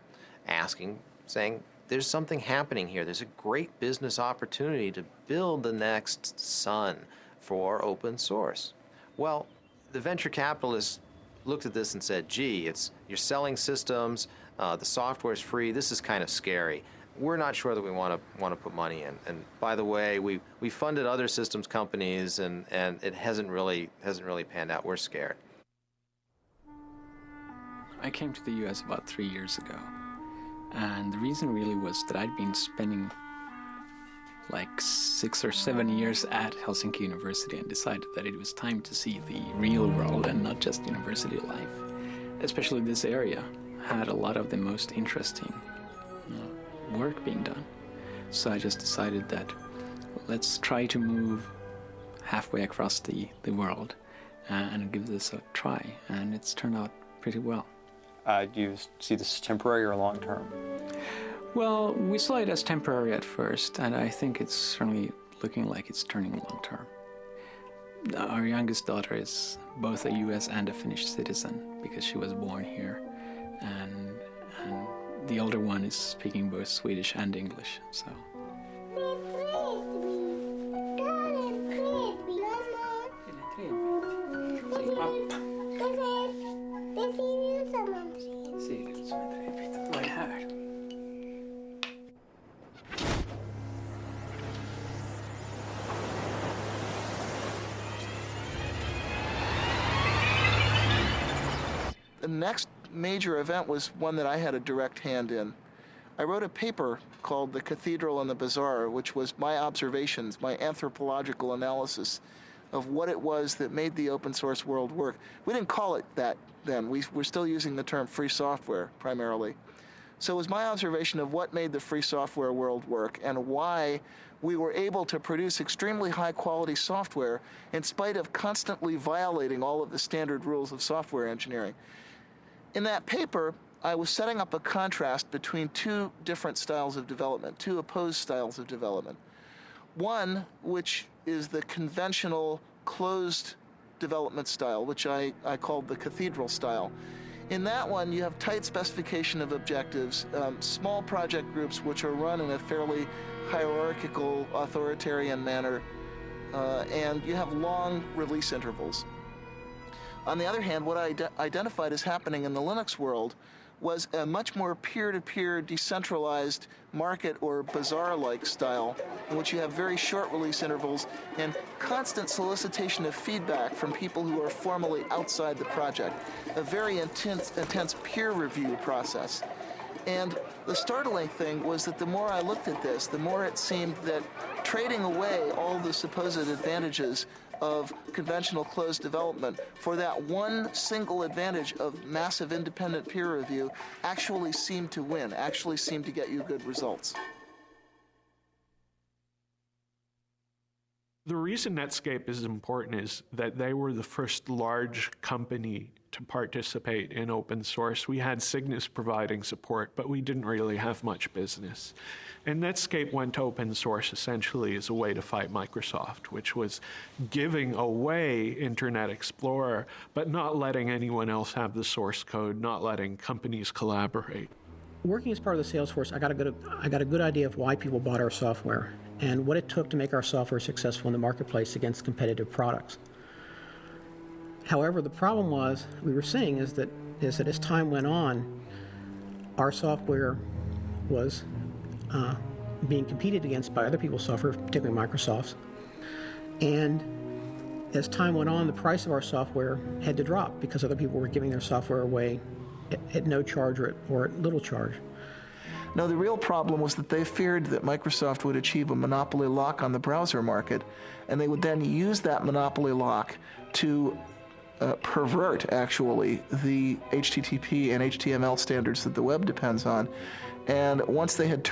saying, there's something happening here. There's a great business opportunity to build the next Sun for open source. Well, the venture capitalists looked at this and said, gee, you're selling systems, the software's free, this is kind of scary. We're not sure that we want to put money in. And by the way, we funded other systems companies, and it hasn't really panned out. We're scared. I came to the U.S. about 3 years ago, and the reason really was that I'd been spending like 6 or 7 years at Helsinki University and decided that it was time to see the real world and not just university life. Especially this area had a lot of the most interesting work being done. So I just decided that let's try to move halfway across the world and give this a try, and it's turned out pretty well. Do you see this as temporary or long-term? Well, we saw it as temporary at first, and I think it's certainly looking like it's turning long-term. Our youngest daughter is both a US and a Finnish citizen because she was born here, and the older one is speaking both Swedish and English, so. The next major event was one that I had a direct hand in. I wrote a paper called The Cathedral and the Bazaar, which was my observations, my anthropological analysis of what it was that made the open source world work. We didn't call it that then. We're still using the term free software primarily. So it was my observation of what made the free software world work and why we were able to produce extremely high quality software in spite of constantly violating all of the standard rules of software engineering. In that paper, I was setting up a contrast between two different styles of development, two opposed styles of development. One, which is the conventional closed development style, which I called the Cathedral style. In that one, you have tight specification of objectives, small project groups which are run in a fairly hierarchical, authoritarian manner, and you have long release intervals. On the other hand, what I identified as happening in the Linux world was a much more peer-to-peer, decentralized market or bazaar-like style in which you have very short release intervals and constant solicitation of feedback from people who are formally outside the project, a very intense peer review process. And the startling thing was that the more I looked at this, the more it seemed that trading away all the supposed advantages of conventional closed development for that one single advantage of massive independent peer review actually seemed to win, actually seemed to get you good results. The reason Netscape is important is that they were the first large company to participate in open source. We had Cygnus providing support, but we didn't really have much business. And Netscape went to open source essentially as a way to fight Microsoft, which was giving away Internet Explorer, but not letting anyone else have the source code, not letting companies collaborate. Working as part of the sales force, I got a good idea of why people bought our software and what it took to make our software successful in the marketplace against competitive products. However, the problem we were seeing is that as time went on, our software was being competed against by other people's software, particularly Microsoft's. And as time went on, the price of our software had to drop because other people were giving their software away at no charge or at little charge. No, the real problem was that they feared that Microsoft would achieve a monopoly lock on the browser market, and they would then use that monopoly lock to pervert, actually, the HTTP and HTML standards that the web depends on. And once they had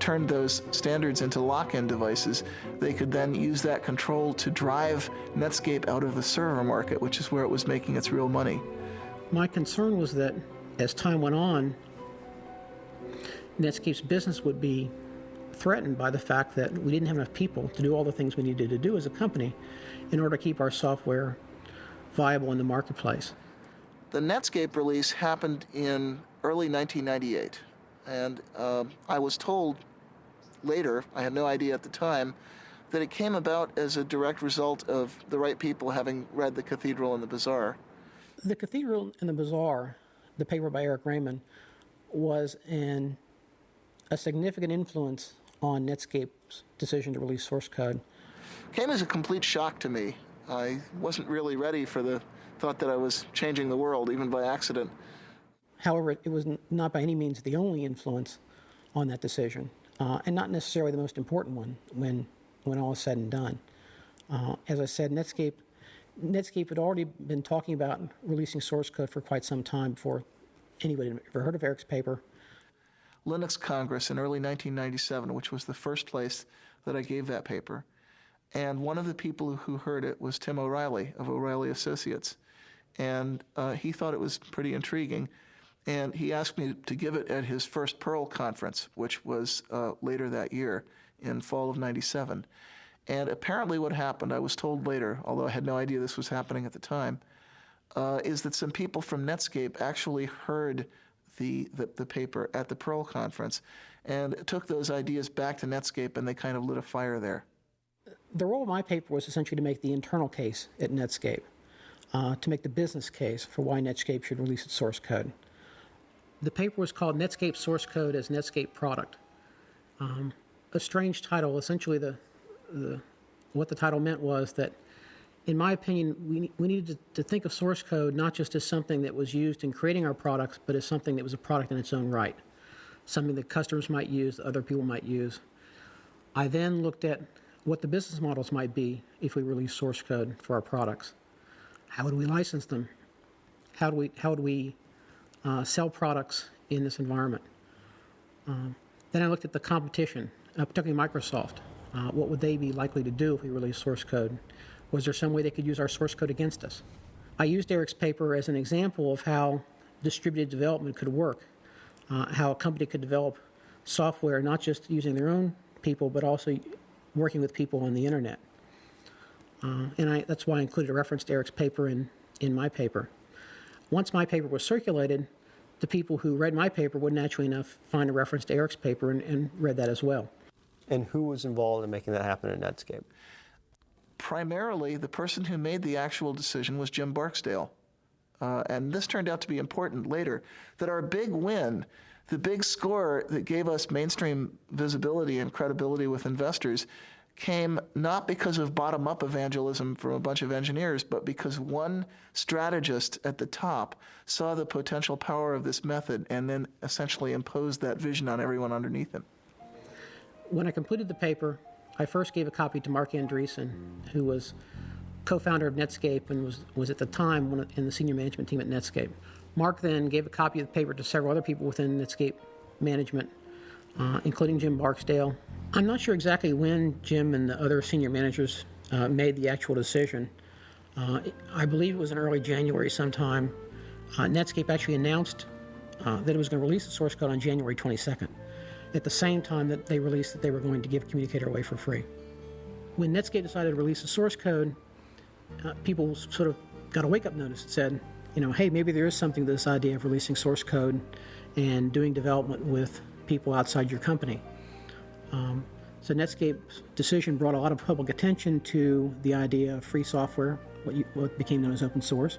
turned those standards into lock-in devices, they could then use that control to drive Netscape out of the server market, which is where it was making its real money. My concern was that as time went on, Netscape's business would be threatened by the fact that we didn't have enough people to do all the things we needed to do as a company in order to keep our software viable in the marketplace. The Netscape release happened in early 1998, and I was told later, I had no idea at the time, that it came about as a direct result of the right people having read The Cathedral and the Bazaar. The Cathedral and the Bazaar, the paper by Eric Raymond, was a significant influence on Netscape's decision to release source code. Came as a complete shock to me. I wasn't really ready for the thought that I was changing the world, even by accident. However, it was not by any means the only influence on that decision, and not necessarily the most important one when all is said and done. As I said, Netscape had already been talking about releasing source code for quite some time before anybody had ever heard of Eric's paper. Linux Kongress in early 1997, which was the first place that I gave that paper. And one of the people who heard it was Tim O'Reilly of O'Reilly Associates. And he thought it was pretty intriguing. And he asked me to give it at his first Perl conference, which was later that year in fall of 97. And apparently what happened, I was told later, although I had no idea this was happening at the time, is that some people from Netscape actually heard the paper at the Perl conference and took those ideas back to Netscape, and they kind of lit a fire there. The role of my paper was essentially to make the internal case at Netscape, to make the business case for why Netscape should release its source code. The paper was called Netscape Source Code as Netscape Product. A strange title. Essentially, what the title meant was that, in my opinion, we needed to think of source code not just as something that was used in creating our products, but as something that was a product in its own right, something that customers might use, other people might use. I then looked at what the business models might be if we release source code for our products. How would we license them? How would we sell products in this environment? Then I looked at the competition, particularly Microsoft. What would they be likely to do if we release source code? Was there some way they could use our source code against us? I used Eric's paper as an example of how distributed development could work, how a company could develop software not just using their own people, but also working with people on the internet. And that's why I included a reference to Eric's paper in my paper. Once my paper was circulated, the people who read my paper would naturally enough find a reference to Eric's paper and read that as well. And who was involved in making that happen at Netscape? Primarily, the person who made the actual decision was Jim Barksdale. And this turned out to be important later, that our big win, the big score that gave us mainstream visibility and credibility with investors, came not because of bottom-up evangelism from a bunch of engineers, but because one strategist at the top saw the potential power of this method and then essentially imposed that vision on everyone underneath him. When I completed the paper, I first gave a copy to Mark Andreessen, who was co-founder of Netscape and was at the time in the senior management team at Netscape. Mark then gave a copy of the paper to several other people within Netscape management, including Jim Barksdale. I'm not sure exactly when Jim and the other senior managers made the actual decision. I believe it was in early January sometime. Netscape actually announced that it was going to release the source code on January 22nd, at the same time that they released that they were going to give Communicator away for free. When Netscape decided to release the source code, people sort of got a wake-up notice that said, hey, maybe there is something to this idea of releasing source code and doing development with people outside your company. So Netscape's decision brought a lot of public attention to the idea of free software, what became known as open source,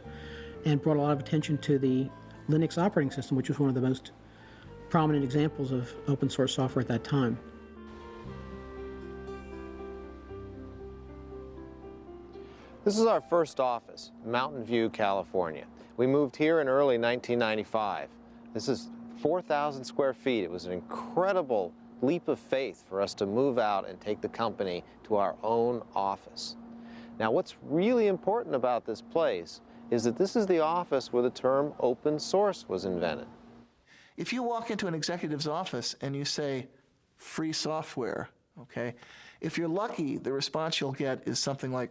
and brought a lot of attention to the Linux operating system, which was one of the most prominent examples of open source software at that time. This is our first office, Mountain View, California. We moved here in early 1995. This is 4,000 square feet. It was an incredible leap of faith for us to move out and take the company to our own office. Now, what's really important about this place is that this is the office where the term open source was invented. If you walk into an executive's office and you say, free software, okay, if you're lucky, the response you'll get is something like,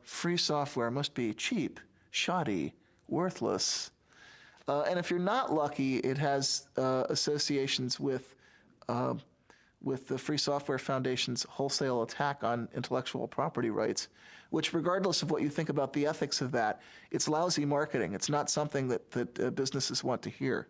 free software must be cheap, shoddy, worthless. And if you're not lucky, it has associations with the Free Software Foundation's wholesale attack on intellectual property rights, which, regardless of what you think about the ethics of that, it's lousy marketing. It's not something that businesses want to hear.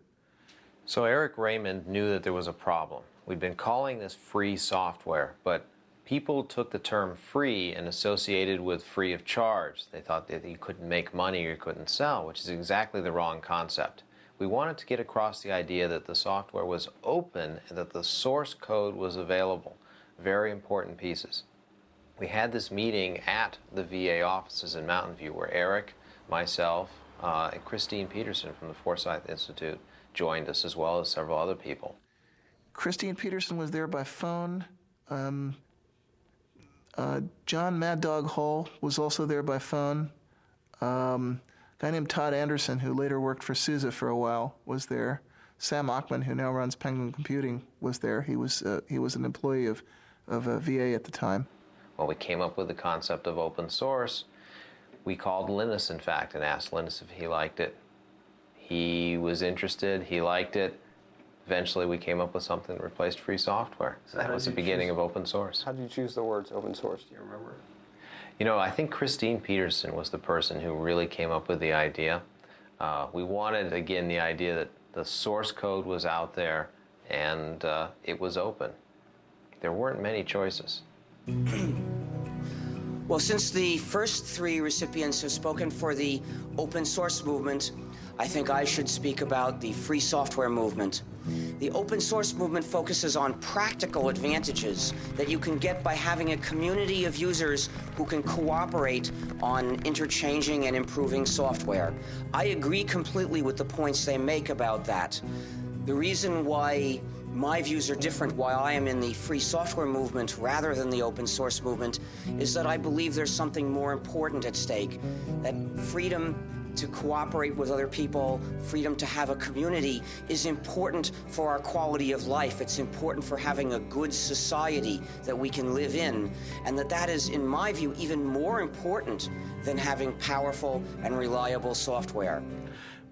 So Eric Raymond knew that there was a problem. We'd been calling this free software, but people took the term free and associated with free of charge. They thought that you couldn't make money or you couldn't sell, which is exactly the wrong concept. We wanted to get across the idea that the software was open and that the source code was available. Very important pieces. We had this meeting at the VA offices in Mountain View where Eric, myself, and Christine Peterson from the Forsyth Institute joined us, as well as several other people. Christine Peterson was there by phone. John Mad Dog Hall was also there by phone. A guy named Todd Anderson, who later worked for SUSE for a while, was there. Sam Achman, who now runs Penguin Computing, was there. He was an employee of VA at the time. Well, we came up with the concept of open source. We called Linus, in fact, and asked Linus if he liked it. He was interested. He liked it. Eventually, we came up with something that replaced free software. So that was the beginning of open source. How did you choose the words open source? Do you remember? I think Christine Peterson was the person who really came up with the idea. We wanted, again, the idea that the source code was out there and it was open. There weren't many choices. Well, since the first three recipients have spoken for the open source movement, I think I should speak about the free software movement. The open source movement focuses on practical advantages that you can get by having a community of users who can cooperate on interchanging and improving software. I agree completely with the points they make about that. The reason why my views are different, why I am in the free software movement rather than the open source movement, is that I believe there's something more important at stake, that freedom to cooperate with other people, freedom to have a community is important for our quality of life. It's important for having a good society that we can live in, and that is, in my view, even more important than having powerful and reliable software.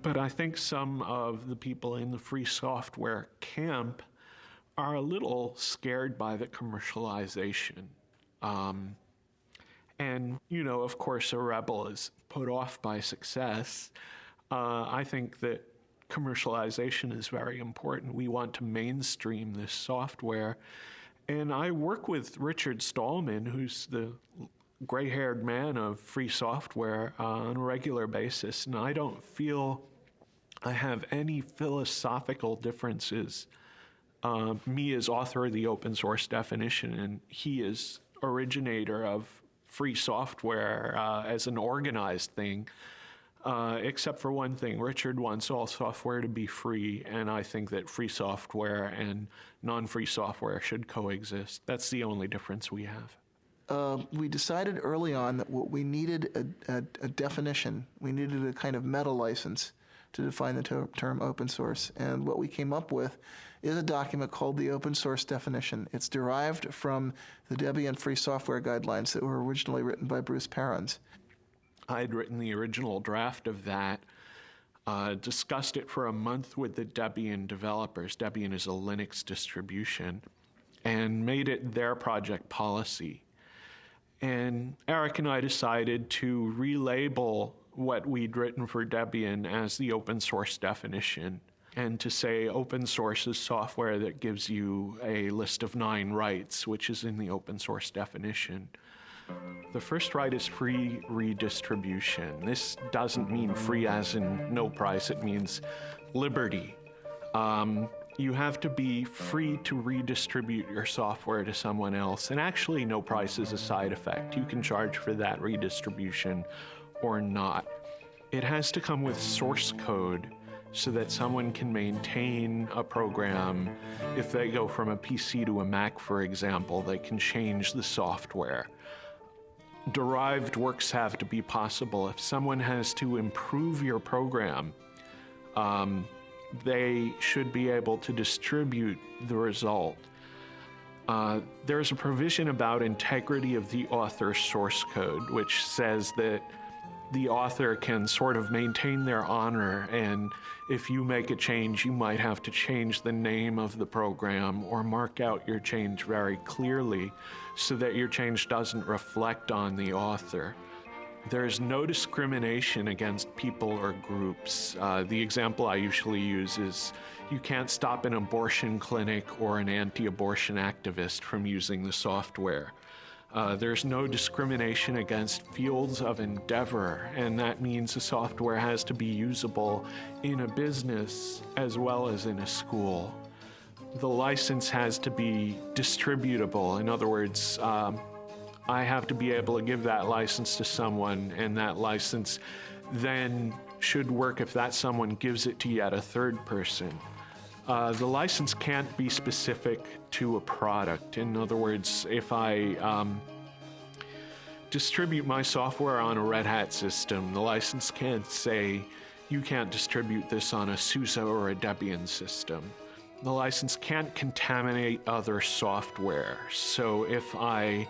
But I think some of the people in the free software camp are a little scared by the commercialization. And, of course, a rebel is put off by success. I think that commercialization is very important. We want to mainstream this software. And I work with Richard Stallman, who's the gray-haired man of free software, on a regular basis. And I don't feel I have any philosophical differences. Me as author of the open source definition, and he is originator of free software as an organized thing, except for one thing. Richard wants all software to be free, and I think that free software and non-free software should coexist. That's the only difference we have. we decided early on that what we needed a definition. We needed a kind of meta license to define the term open source. And what we came up with is a document called the open source definition. It's derived from the Debian free software guidelines that were originally written by Bruce Perens. I'd written the original draft of that, discussed it for a month with the Debian developers. Debian is a Linux distribution, and made it their project policy. And Eric and I decided to relabel what we'd written for Debian as the open source definition, and to say open source is software that gives you a list of 9 rights, which is in the open source definition. The first right is free redistribution. This doesn't mean free as in no price, it means liberty. You have to be free to redistribute your software to someone else, and actually no price is a side effect. You can charge for that redistribution or not. It has to come with source code so that someone can maintain a program. If they go from a PC to a Mac, for example, they can change the software. Derived works have to be possible. If someone has to improve your program, they should be able to distribute the result. There's a provision about integrity of the author's source code, which says that the author can sort of maintain their honor, and if you make a change, you might have to change the name of the program or mark out your change very clearly so that your change doesn't reflect on the author. There's no discrimination against people or groups. The example I usually use is you can't stop an abortion clinic or an anti-abortion activist from using the software. There's no discrimination against fields of endeavor, and that means the software has to be usable in a business as well as in a school. The license has to be distributable. In other words, I have to be able to give that license to someone, and that license then should work if that someone gives it to yet a third person. The license can't be specific to a product. In other words, if I distribute my software on a Red Hat system, the license can't say, you can't distribute this on a SUSE or a Debian system. The license can't contaminate other software. So if I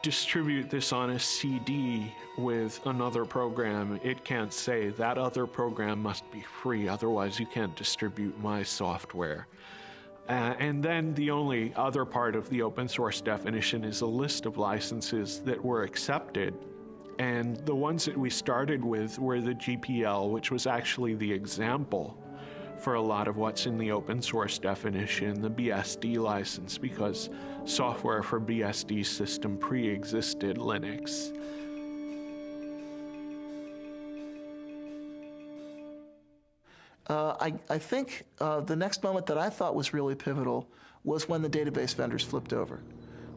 distribute this on a CD with another program, it can't say that other program must be free, otherwise you can't distribute my software. And then the only other part of the open source definition is a list of licenses that were accepted. And the ones that we started with were the GPL, which was actually the example for a lot of what's in the open source definition, the BSD license, because software for BSD system pre-existed Linux. I think the next moment that I thought was really pivotal was when the database vendors flipped over,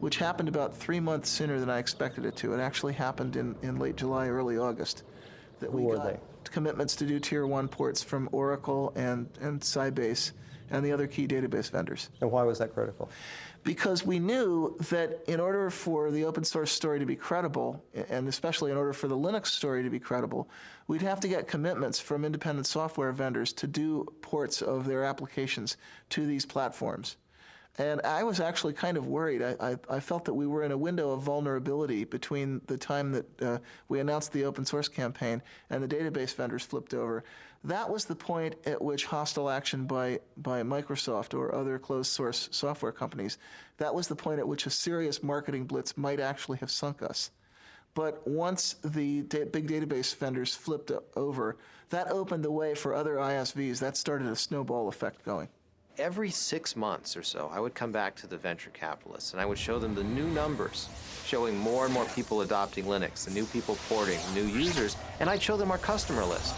which happened about 3 months sooner than I expected it to. It actually happened in late July, early August. That we got commitments to do Tier 1 ports from Oracle and Sybase and the other key database vendors. And why was that critical? Because we knew that in order for the open source story to be credible, and especially in order for the Linux story to be credible, we'd have to get commitments from independent software vendors to do ports of their applications to these platforms. And I was actually kind of worried. I felt that we were in a window of vulnerability between the time that we announced the open source campaign and the database vendors flipped over. That was the point at which hostile action by Microsoft or other closed source software companies, that was the point at which a serious marketing blitz might actually have sunk us. But once the big database vendors flipped over, that opened the way for other ISVs. That started a snowball effect going. Every 6 months or so, I would come back to the venture capitalists and I would show them the new numbers, showing more and more people adopting Linux, the new people porting, new users, and I'd show them our customer list.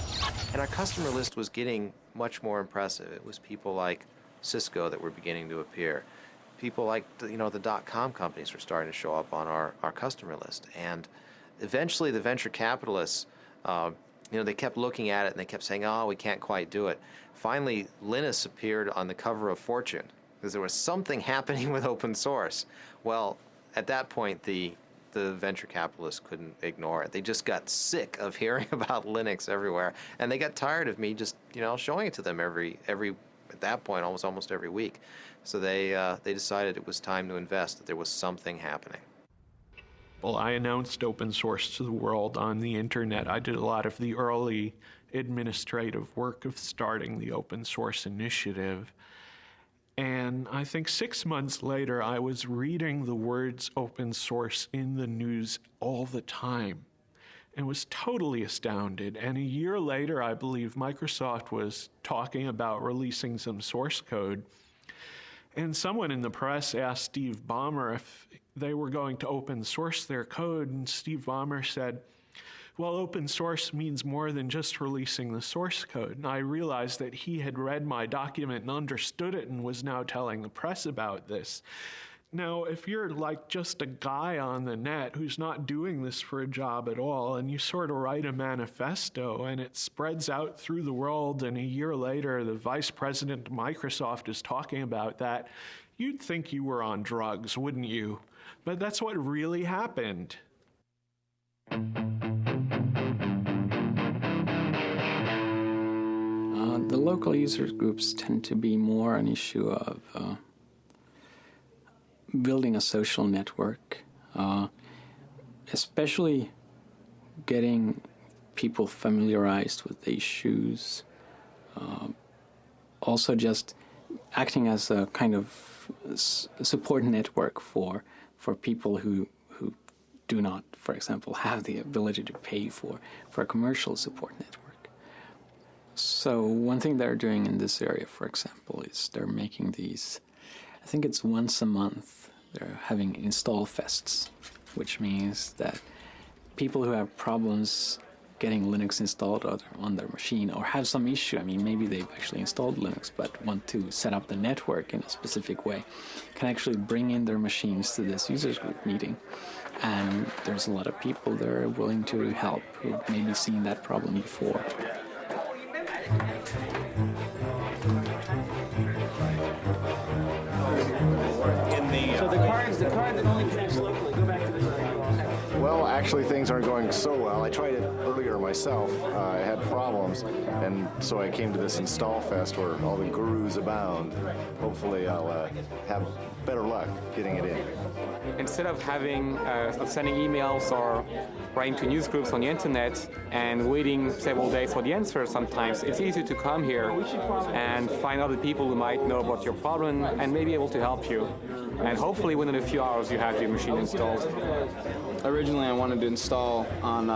And our customer list was getting much more impressive. It was people like Cisco that were beginning to appear. People like the .com companies were starting to show up on our customer list. And eventually the venture capitalists, they kept looking at it and they kept saying, oh, we can't quite do it. Finally, Linus appeared on the cover of Fortune because there was something happening with open source. Well, at that point, the venture capitalists couldn't ignore it. They just got sick of hearing about Linux everywhere, and they got tired of me just showing it to them every at that point almost every week. So they decided it was time to invest, that there was something happening. Well, I announced open source to the world on the internet. I did a lot of the early administrative work of starting the open source initiative. And I think 6 months later, I was reading the words open source in the news all the time and was totally astounded. And a year later, I believe Microsoft was talking about releasing some source code. And someone in the press asked Steve Ballmer if they were going to open source their code, and Steve Ballmer said, well, open source means more than just releasing the source code. And I realized that he had read my document and understood it and was now telling the press about this. Now, if you're like just a guy on the net who's not doing this for a job at all, and you sort of write a manifesto and it spreads out through the world, and a year later the vice president of Microsoft is talking about that, you'd think you were on drugs, wouldn't you? But that's what really happened. The local user groups tend to be more an issue of building a social network, especially getting people familiarized with the issues, also just acting as a kind of support network for people who do not, for example, have the ability to pay for a commercial support network. So one thing they're doing in this area, for example, is they're making these, I think it's once a month, they're having install fests, which means that people who have problems getting Linux installed on their machine or have some issue, I mean, maybe they've actually installed Linux but want to set up the network in a specific way, can actually bring in their machines to this users group meeting. And there's a lot of people that are willing to help who've maybe seen that problem before. So the card that only connects locally, go back to this. Well, actually things aren't going so well. I tried it earlier myself. I had problems, and so I came to this install fest where all the gurus abound. Hopefully I'll have better luck getting it in. Instead of sending emails or writing to news groups on the internet and waiting several days for the answer sometimes, it's easy to come here and find other people who might know about your problem and may be able to help you. And hopefully within a few hours you have your machine installed. Originally I wanted to install on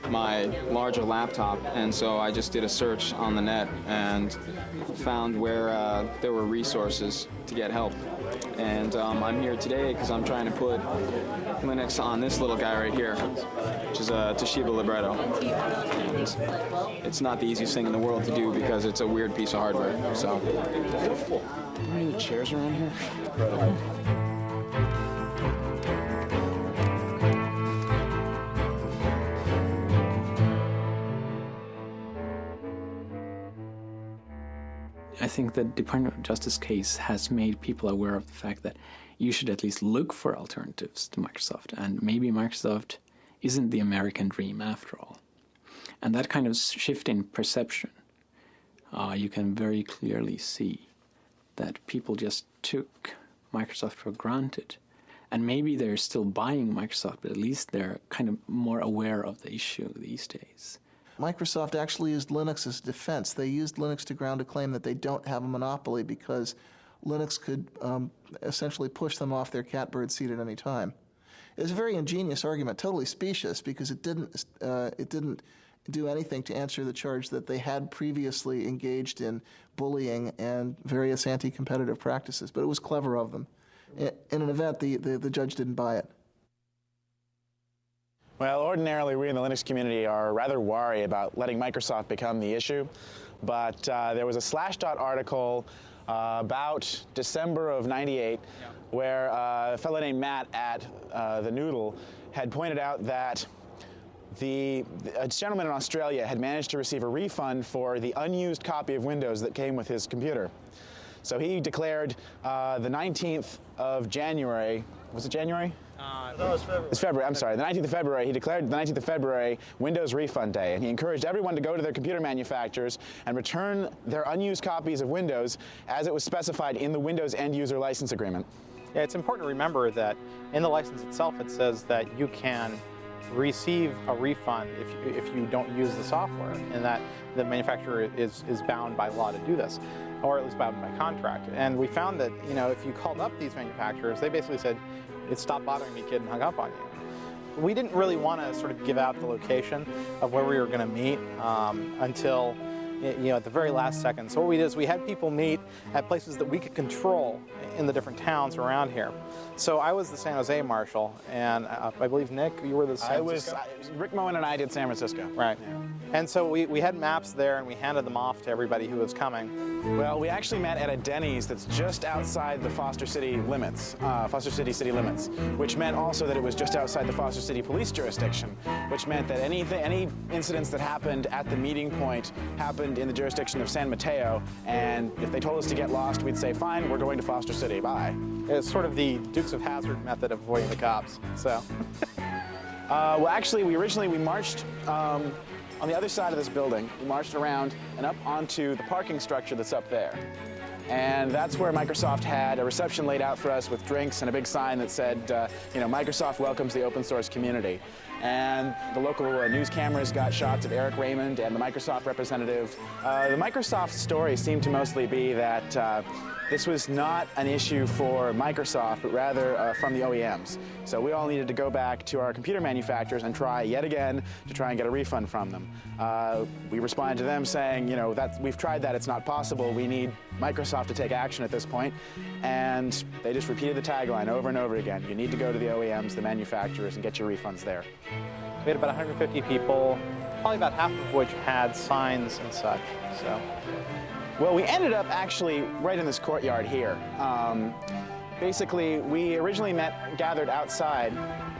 my larger laptop, and so I just did a search on the net and found where there were resources to get help. And I'm here today because I'm trying to put Linux on this little guy right here, which is a Toshiba Libretto. And it's not the easiest thing in the world to do because it's a weird piece of hardware. So, are there any chairs around here? I think the Department of Justice case has made people aware of the fact that you should at least look for alternatives to Microsoft, and maybe Microsoft isn't the American dream after all. And that kind of shift in perception, you can very clearly see that people just took Microsoft for granted. And maybe they're still buying Microsoft, but at least they're kind of more aware of the issue these days. Microsoft actually used Linux as defense. They used Linux to ground a claim that they don't have a monopoly because Linux could essentially push them off their catbird seat at any time. It was a very ingenious argument, totally specious, because it didn't do anything to answer the charge that they had previously engaged in bullying and various anti-competitive practices. But it was clever of them. In an event, the judge didn't buy it. Well, ordinarily, we in the Linux community are rather wary about letting Microsoft become the issue, but there was a Slashdot article about December of '98 where a fellow named Matt at the Noodle had pointed out that a gentleman in Australia had managed to receive a refund for the unused copy of Windows that came with his computer. So he declared the 19th of January, was it January? It's February, I'm sorry, the 19th of February, he declared the 19th of February Windows Refund Day, and he encouraged everyone to go to their computer manufacturers and return their unused copies of Windows as it was specified in the Windows End User License Agreement. Yeah, it's important to remember that in the license itself it says that you can receive a refund if you don't use the software, and that the manufacturer is bound by law to do this, or at least bound by contract. And we found that, you know, if you called up these manufacturers, they basically said, "It stopped bothering me, kid," and hung up on you. We didn't really want to sort of give out the location of where we were going to meet until, you know, at the very last second. So what we did is we had people meet at places that we could control in the different towns around here. So I was the San Jose marshal, and I believe, Nick, you were the San Francisco? Rick Moen and I did San Francisco. Right. Yeah. And so we had maps there, and we handed them off to everybody who was coming. Well, we actually met at a Denny's that's just outside the Foster City limits, Foster City city limits, which meant also that it was just outside the Foster City police jurisdiction, which meant that any incidents that happened at the meeting point happened in the jurisdiction of San Mateo, and if they told us to get lost, we'd say, fine, we're going to Foster City, bye. It's sort of the Dukes of Hazzard method of avoiding the cops, so. Well, actually, we marched on the other side of this building. We marched around and up onto the parking structure that's up there. And that's where Microsoft had a reception laid out for us with drinks and a big sign that said, you know, Microsoft welcomes the open source community. And the local news cameras got shots of Eric Raymond and the Microsoft representative. The Microsoft story seemed to mostly be that this was not an issue for Microsoft, but rather from the OEMs. So we all needed to go back to our computer manufacturers and try yet again to try and get a refund from them. We responded to them saying, you know, we've tried that, it's not possible. We need Microsoft to take action at this point. And they just repeated the tagline over and over again. You need to go to the OEMs, the manufacturers, and get your refunds there. We had about 150 people, probably about half of which had signs and such, so. Well, we ended up actually right in this courtyard here. Basically, we originally gathered outside.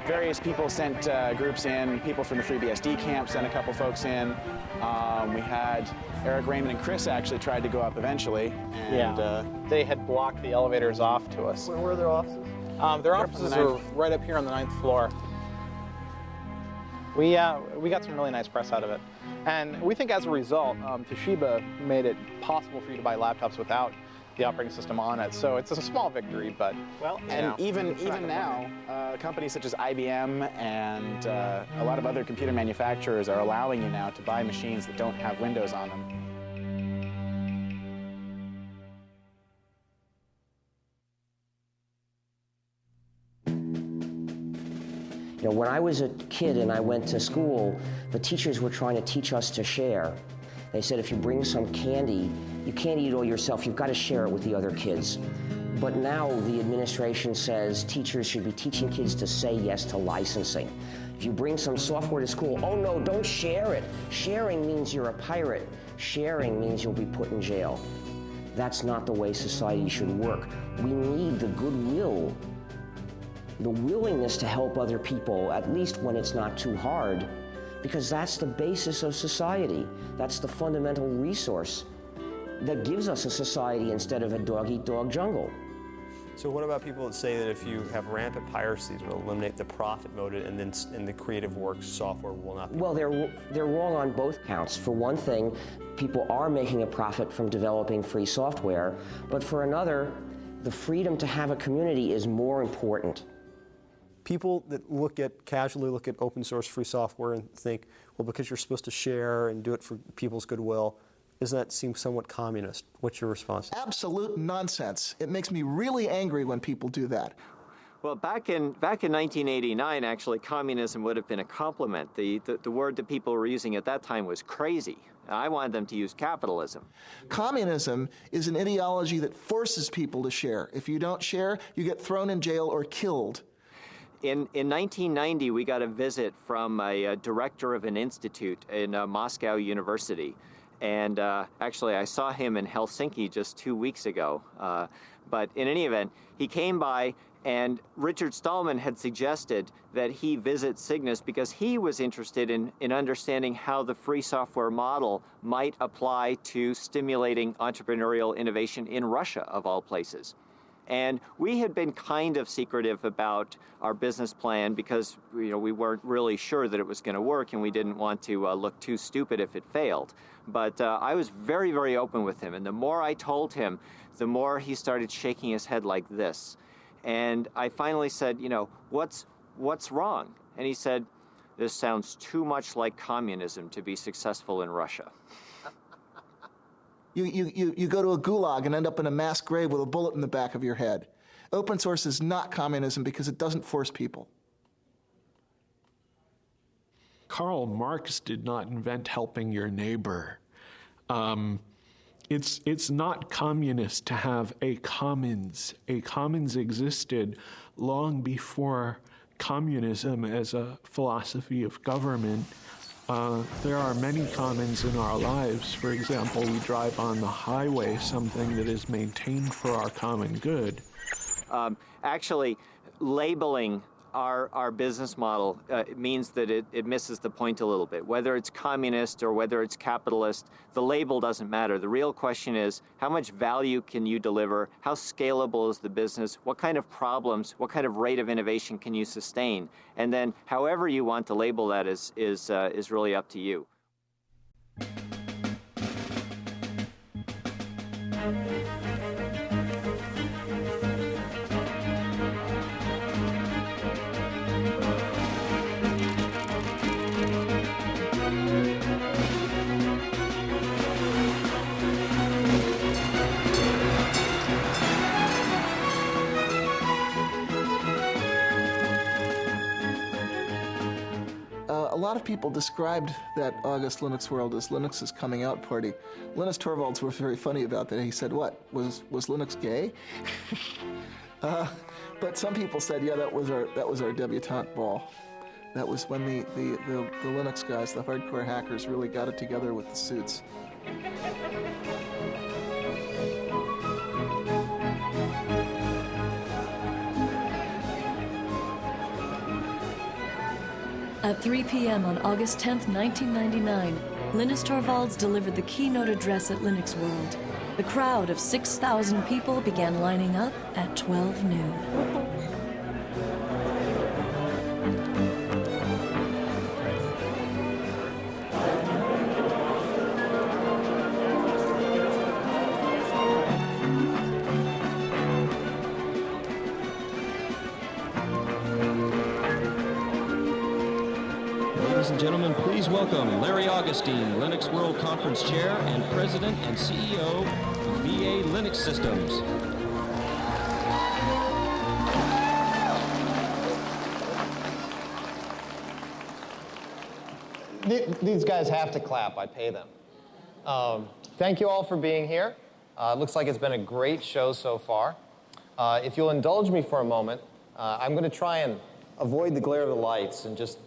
Various people sent groups in. People from the FreeBSD camp sent a couple folks in. We had Eric, Raymond, and Chris actually tried to go up eventually. And, they had blocked the elevators off to us. Where were their offices? Their offices are right up here on the 9th floor. We got some really nice press out of it. And we think as a result, Toshiba made it possible for you to buy laptops without the operating system on it. So it's a small victory, but well, and even now, companies such as IBM and a lot of other computer manufacturers are allowing you now to buy machines that don't have Windows on them. You know, when I was a kid and I went to school, the teachers were trying to teach us to share. They said if you bring some candy, you can't eat it all yourself, you've got to share it with the other kids. But now the administration says teachers should be teaching kids to say yes to licensing. If you bring some software to school, oh no, don't share it. Sharing means you're a pirate. Sharing means you'll be put in jail. That's not the way society should work. We need the goodwill, the willingness to help other people, at least when it's not too hard, because that's the basis of society. That's the fundamental resource that gives us a society instead of a dog-eat-dog jungle. So what about people that say that if you have rampant piracy, it will eliminate the profit motive, and then in the creative works software will not be? Well, they're wrong on both counts. For one thing, people are making a profit from developing free software, but for another, the freedom to have a community is more important. People that casually look at open source free software and think, well, because you're supposed to share and do it for people's goodwill, doesn't that seem somewhat communist? What's your response? Absolute nonsense. It makes me really angry when people do that. Well, back in 1989, actually, communism would have been a compliment. The word that people were using at that time was crazy. I wanted them to use capitalism. Communism is an ideology that forces people to share. If you don't share, you get thrown in jail or killed. In 1990, we got a visit from a director of an institute in Moscow University. And actually, I saw him in Helsinki just 2 weeks ago. But in any event, he came by, and Richard Stallman had suggested that he visit Cygnus because he was interested in understanding how the free software model might apply to stimulating entrepreneurial innovation in Russia, of all places. And we had been kind of secretive about our business plan because we weren't really sure that it was going to work, and we didn't want to look too stupid if it failed. But I was very, very open with him, and the more I told him, the more he started shaking his head like this. And I finally said, what's wrong? And he said, this sounds too much like communism to be successful in Russia. You go to a gulag and end up in a mass grave with a bullet in the back of your head. Open source is not communism because it doesn't force people. Karl Marx did not invent helping your neighbor. It's not communist to have a commons. A commons existed long before communism as a philosophy of government. There are many commons in our lives. For example, we drive on the highway, something that is maintained for our common good. Actually, labeling our business model means that it misses the point a little bit. Whether it's communist or whether it's capitalist, the label doesn't matter. The real question is, how much value can you deliver? How scalable is the business? What kind of problems, what kind of rate of innovation can you sustain? And then however you want to label that is really up to you. A lot of people described that August Linux World as Linux's coming out party. Linus Torvalds was very funny about that. He said, what, was Linux gay? But some people said, yeah, that was our debutante ball. That was when the Linux guys, the hardcore hackers, really got it together with the suits. At 3 p.m. on August 10th, 1999, Linus Torvalds delivered the keynote address at Linux World. The crowd of 6,000 people began lining up at 12 noon. Ladies and gentlemen, please welcome Larry Augustine, Linux World Conference Chair and President and CEO, VA Linux Systems. These guys have to clap. I pay them. Thank you all for being here. It looks like it's been a great show so far. If you'll indulge me for a moment, I'm going to try and avoid the glare of the lights and just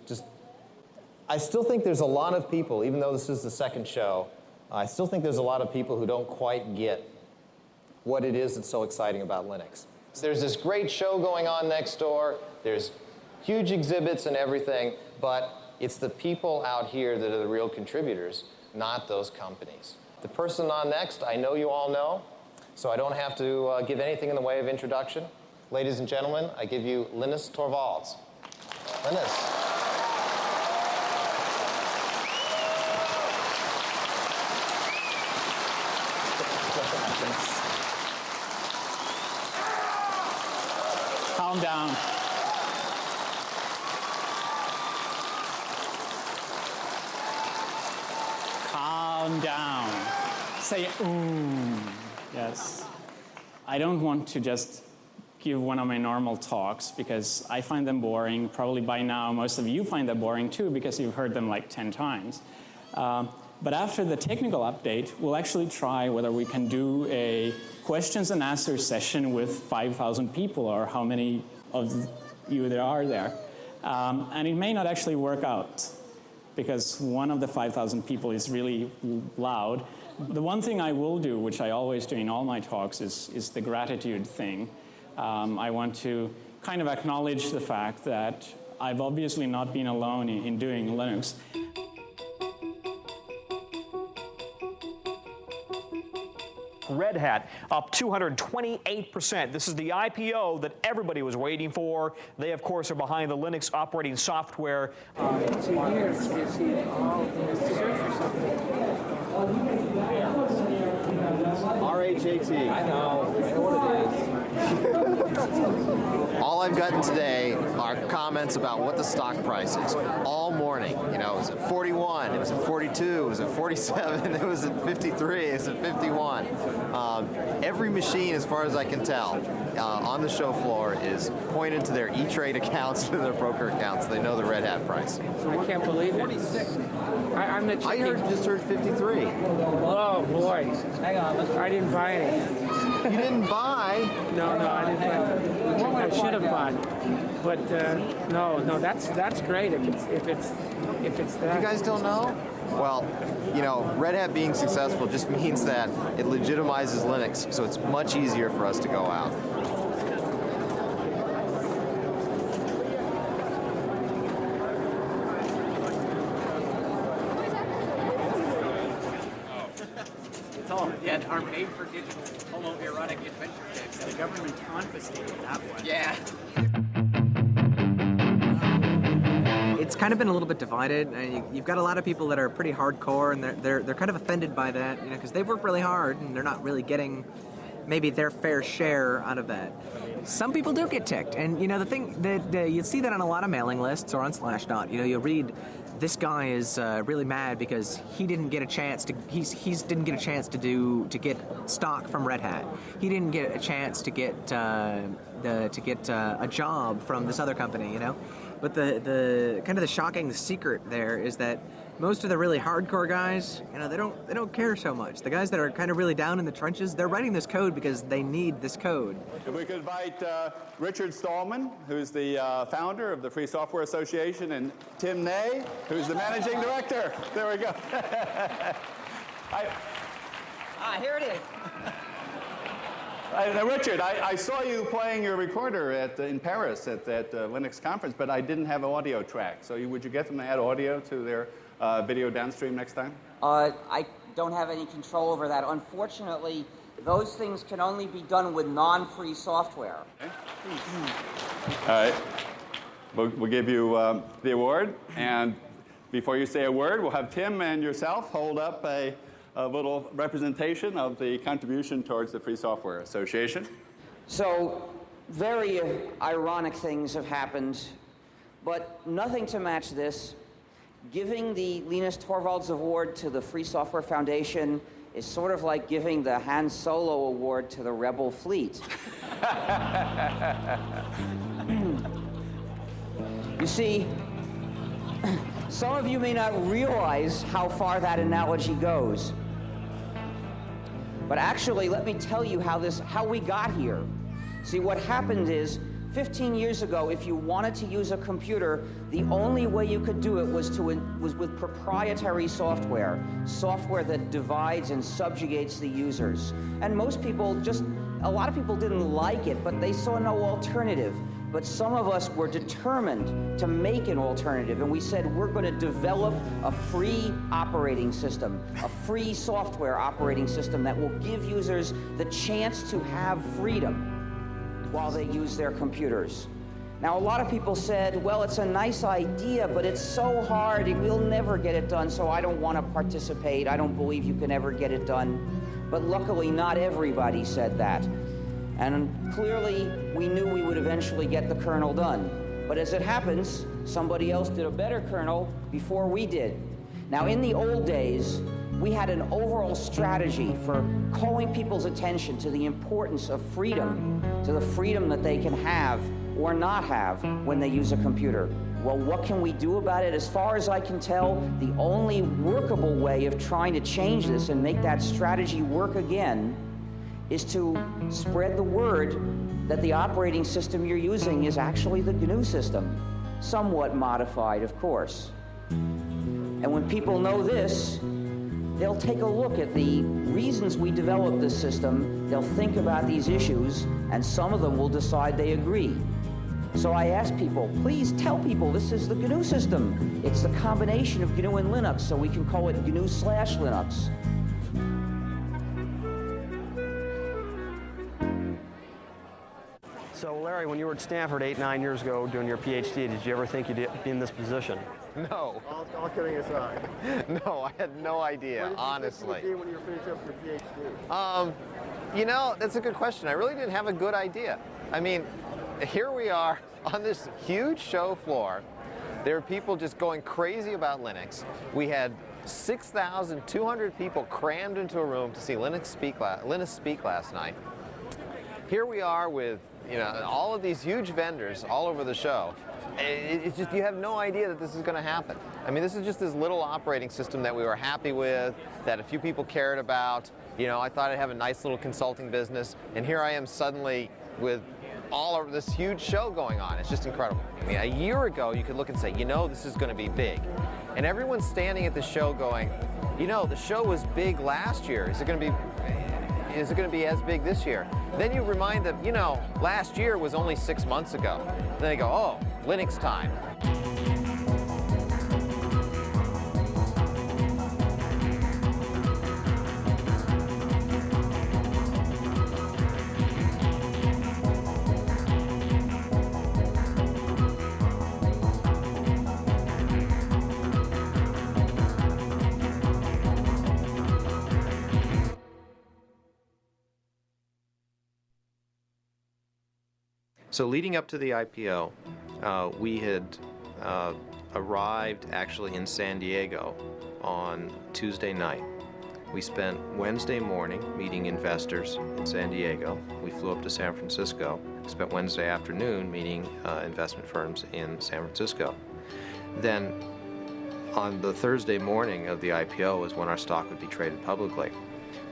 I still think there's a lot of people, even though this is the second show, I still think there's a lot of people who don't quite get what it is that's so exciting about Linux. There's this great show going on next door, there's huge exhibits and everything, but it's the people out here that are the real contributors, not those companies. The person on next, I know you all know, so I don't have to give anything in the way of introduction. Ladies and gentlemen, I give you Linus Torvalds. Linus. Calm down. Calm down. Say, yes. I don't want to just give one of my normal talks because I find them boring. Probably by now, most of you find them boring too because you've heard them like 10 times. But after the technical update, we'll actually try whether we can do a questions and answers session with 5,000 people or how many of you there are there. And it may not actually work out because one of the 5,000 people is really loud. The one thing I will do, which I always do in all my talks, is the gratitude thing. I want to kind of acknowledge the fact that I've obviously not been alone in doing Linux. Red Hat, up 228%. This is the IPO that everybody was waiting for. They, of course, are behind the Linux operating software. So here, you see all this search for something. RHAT. I know what it is. All I've gotten today are comments about what the stock price is. All morning, you know, it was at 41, it was at 42, it was at 47, it was at 53, it was at 51. Every machine, as far as I can tell, on the show floor is pointed to their E-Trade accounts, to their broker accounts. They know the Red Hat price. I can't believe it. 46. I'm not checking. Just heard 53. Oh boy. Hang on. I didn't buy any. You didn't buy? No, I didn't buy. I should have bought. But no, that's great if it's that. You guys don't know? Well, you know, Red Hat being successful just means that it legitimizes Linux, so it's much easier for us to go out. Yeah, our made-for-digital homoerotic adventure kits. The government confiscated that one. Yeah. It's kind of been a little bit divided. You've got a lot of people that are pretty hardcore, and they're kind of offended by that, you know, because they've worked really hard and they're not really getting maybe their fair share out of that. Some people do get ticked, and you know the thing that you see that on a lot of mailing lists or on Slashdot. You know, you'll read, this guy is really mad because he didn't get a chance to didn't get a chance to get stock from Red Hat. He didn't get a chance to get a job from this other company, you know. But the kind of the shocking secret there is that most of the really hardcore guys, you know, they don't care so much. The guys that are kind of really down in the trenches, they're writing this code because they need this code. If we could invite Richard Stallman, who's the founder of the Free Software Association, and Tim Ney, who's the managing director. There we go. Here it is. Richard, I saw you playing your recorder in Paris at that Linux conference, but I didn't have an audio track. So would you get them to add audio to their video downstream next time? I don't have any control over that. Unfortunately, those things can only be done with non-free software. Okay. All right. We'll give you the award. And before you say a word, we'll have Tim and yourself hold up a little representation of the contribution towards the Free Software Association. So, very ironic things have happened, but nothing to match this. Giving the Linus Torvalds Award to the Free Software Foundation is sort of like giving the Han Solo Award to the Rebel Fleet. You see, some of you may not realize how far that analogy goes. But actually, let me tell you how we got here. See, what happened is, 15 years ago, if you wanted to use a computer, the only way you could do it was with proprietary software that divides and subjugates the users. And most people a lot of people didn't like it, but they saw no alternative. But some of us were determined to make an alternative, and we said we're going to develop a free operating system, a free software operating system that will give users the chance to have freedom while they use their computers. Now, a lot of people said, well, it's a nice idea, but it's so hard, we'll never get it done, so I don't want to participate. I don't believe you can ever get it done. But luckily, not everybody said that. And clearly, we knew we would eventually get the kernel done. But as it happens, somebody else did a better kernel before we did. Now, in the old days, we had an overall strategy for calling people's attention to the importance of freedom, to the freedom that they can have or not have when they use a computer. Well, what can we do about it? As far as I can tell, the only workable way of trying to change this and make that strategy work again is to spread the word that the operating system you're using is actually the GNU system, somewhat modified, of course. And when people know this, they'll take a look at the reasons we developed this system, they'll think about these issues, and some of them will decide they agree. So I ask people, please tell people this is the GNU system. It's the combination of GNU and Linux, so we can call it GNU/Linux. So Larry, when you were at Stanford 8-9 years ago doing your PhD, did you ever think you'd be in this position? No. All kidding aside. No, I had no idea, honestly. What did you think you would be when you were finishing up your PhD? You know, that's a good question. I really didn't have a good idea. I mean, here we are on this huge show floor. There are people just going crazy about Linux. We had 6,200 people crammed into a room to see Linux speak last night. Here we are with, you know, all of these huge vendors all over the show. It's just, you have no idea that this is going to happen. I mean, this is just this little operating system that we were happy with, that a few people cared about. You know, I thought I'd have a nice little consulting business, and here I am suddenly with all of this huge show going on. It's just incredible. I mean, a year ago, you could look and say, you know, this is going to be big. And everyone's standing at the show going, you know, the show was big last year. Is it going to be as big this year? Then you remind them, you know, last year was only 6 months ago. Then they go, oh, Linux time. So leading up to the IPO, we had arrived actually in San Diego on Tuesday night. We spent Wednesday morning meeting investors in San Diego. We flew up to San Francisco. Spent Wednesday afternoon meeting investment firms in San Francisco. Then on the Thursday morning of the IPO was when our stock would be traded publicly.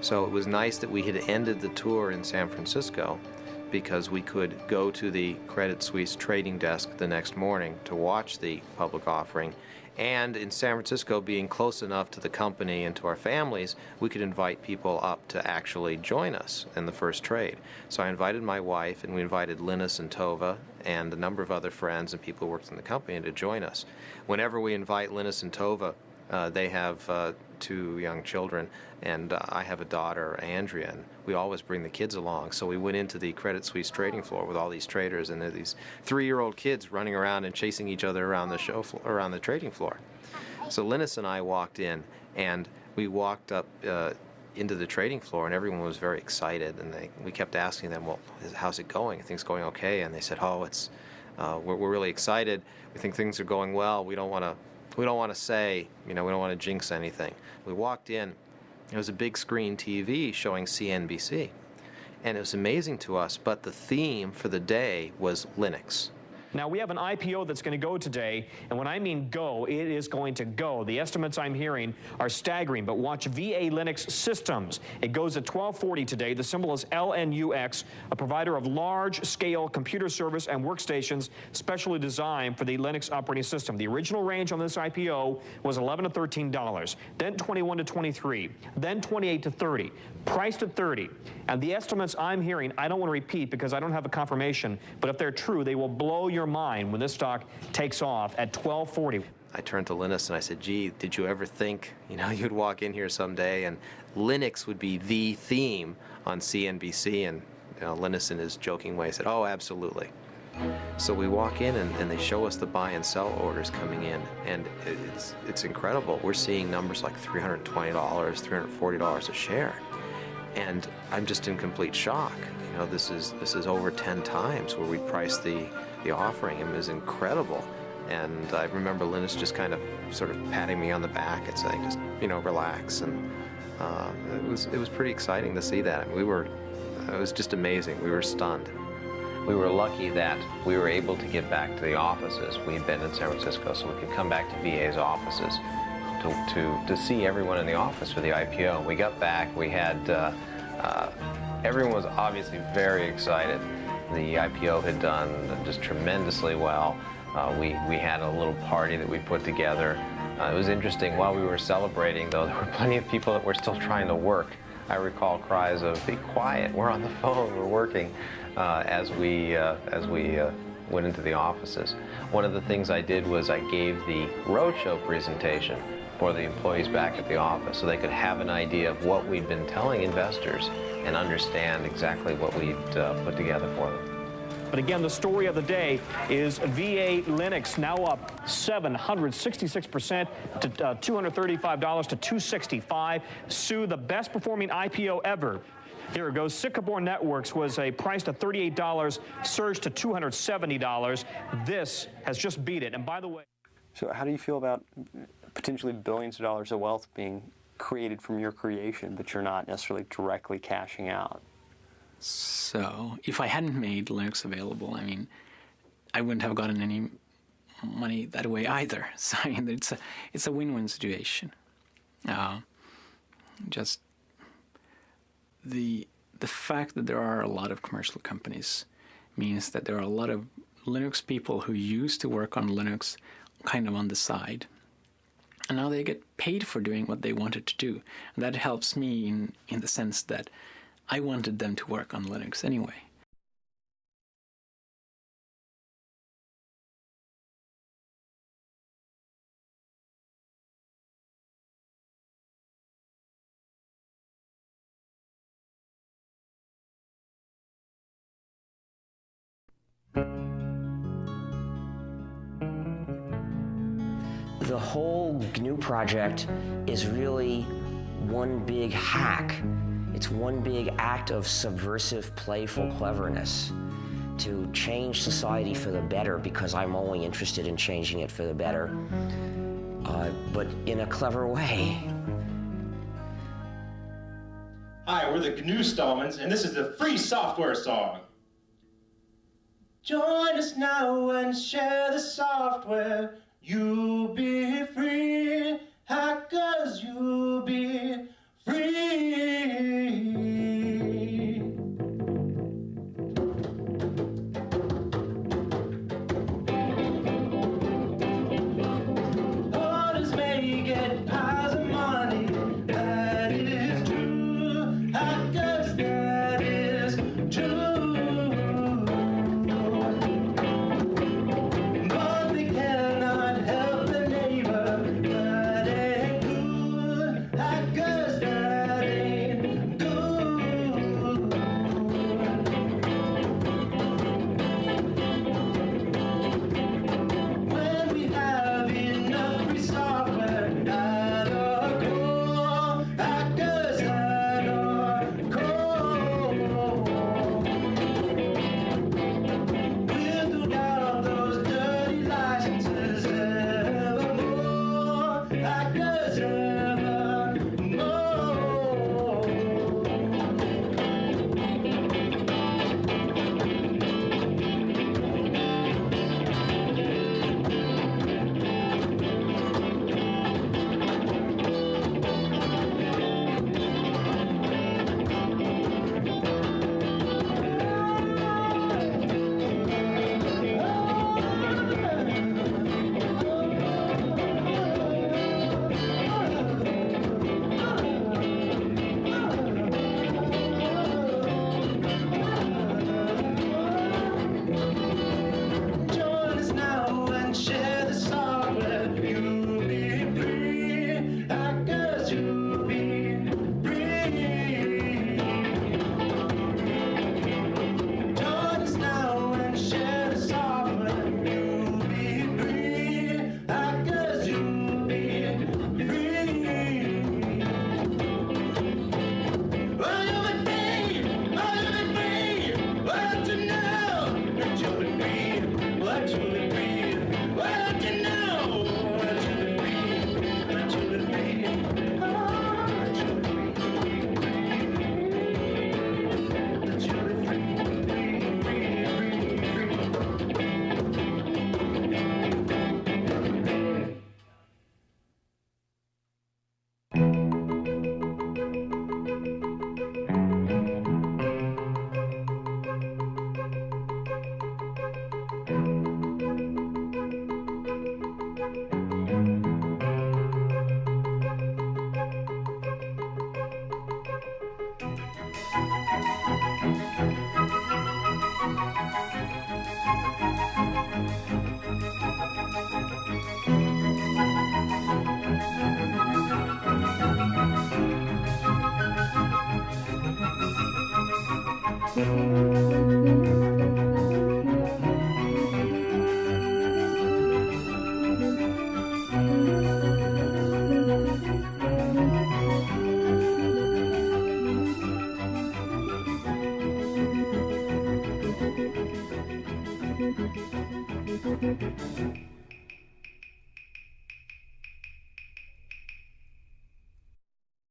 So it was nice that we had ended the tour in San Francisco, because we could go to the Credit Suisse trading desk the next morning to watch the public offering. And in San Francisco, being close enough to the company and to our families, we could invite people up to actually join us in the first trade. So I invited my wife, and we invited Linus and Tova and a number of other friends and people who worked in the company to join us. Whenever we invite Linus and Tova, they have 2 young children, and I have a daughter, Andrea, and we always bring the kids along. So we went into the Credit Suisse trading floor with all these traders, and there are these 3-year-old kids running around and chasing each other around the around the trading floor. So Linus and I walked in, and we walked up into the trading floor, and everyone was very excited, and we kept asking them, well, how's it going? Are things going okay? And they said, oh, it's we're really excited. We think things are going well. We don't want to say, you know, we don't want to jinx anything. We walked in, there was a big screen TV showing CNBC, and it was amazing to us, but the theme for the day was Linux. Now, we have an IPO that's going to go today, and when I mean go, it is going to go. The estimates I'm hearing are staggering, but watch VA Linux Systems. It goes at 1240 today. The symbol is LNUX, a provider of large-scale computer service and workstations specially designed for the Linux operating system. The original range on this IPO was $11 to $13, then $21 to $23, then $28 to $30, priced at $30. And the estimates I'm hearing, I don't want to repeat because I don't have a confirmation, but if they're true, they will blow your mind when this stock takes off at 1240. I turned to Linus and I said, gee, did you ever think, you know, you'd walk in here someday and Linux would be the theme on CNBC? And you know, Linus, in his joking way, said, oh, absolutely. So we walk in and they show us the buy and sell orders coming in, and it's incredible. We're seeing numbers like $320, $340 a share. And I'm just in complete shock. You know, this is over 10 times where we priced the offering. It was incredible. And I remember Linus just kind of sort of patting me on the back and saying, just, you know, relax. And it was pretty exciting to see that. I mean, it was just amazing. We were stunned. We were lucky that we were able to get back to the offices. We had been in San Francisco, so we could come back to VA's offices to see everyone in the office for the IPO. We got back, we had, everyone was obviously very excited. The IPO had done just tremendously well. We had a little party that we put together. It was interesting, while we were celebrating, though, there were plenty of people that were still trying to work. I recall cries of, be quiet, we're on the phone, we're working, as we went into the offices. One of the things I did was I gave the roadshow presentation for the employees back at the office so they could have an idea of what we'd been telling investors and understand exactly what we'd put together for them. But again, the story of the day is VA Linux now up 766% to $235 to $265. Sue, the best performing IPO ever. Here it goes. Sycamore Networks was priced at $38, surged to $270. This has just beat it. And by the way, so how do you feel about potentially billions of dollars of wealth being created from your creation, but you're not necessarily directly cashing out? So if I hadn't made Linux available, I mean, I wouldn't have gotten any money that way either. So I mean, it's a win-win situation. Just the fact that there are a lot of commercial companies means that there are a lot of Linux people who used to work on Linux kind of on the side. And now they get paid for doing what they wanted to do. And that helps me in the sense that I wanted them to work on Linux anyway. The whole GNU project is really one big hack. It's one big act of subversive, playful cleverness to change society for the better, because I'm only interested in changing it for the better, but in a clever way. Hi, we're the GNU Stallmans, and this is the free software song. Join us now and share the software. You'll be free, hackers, you'll be free. Others may get piles of money, that is true. Hackers, that is true. But they cannot help their neighbor, that ain't good. Hackers, that ain't good.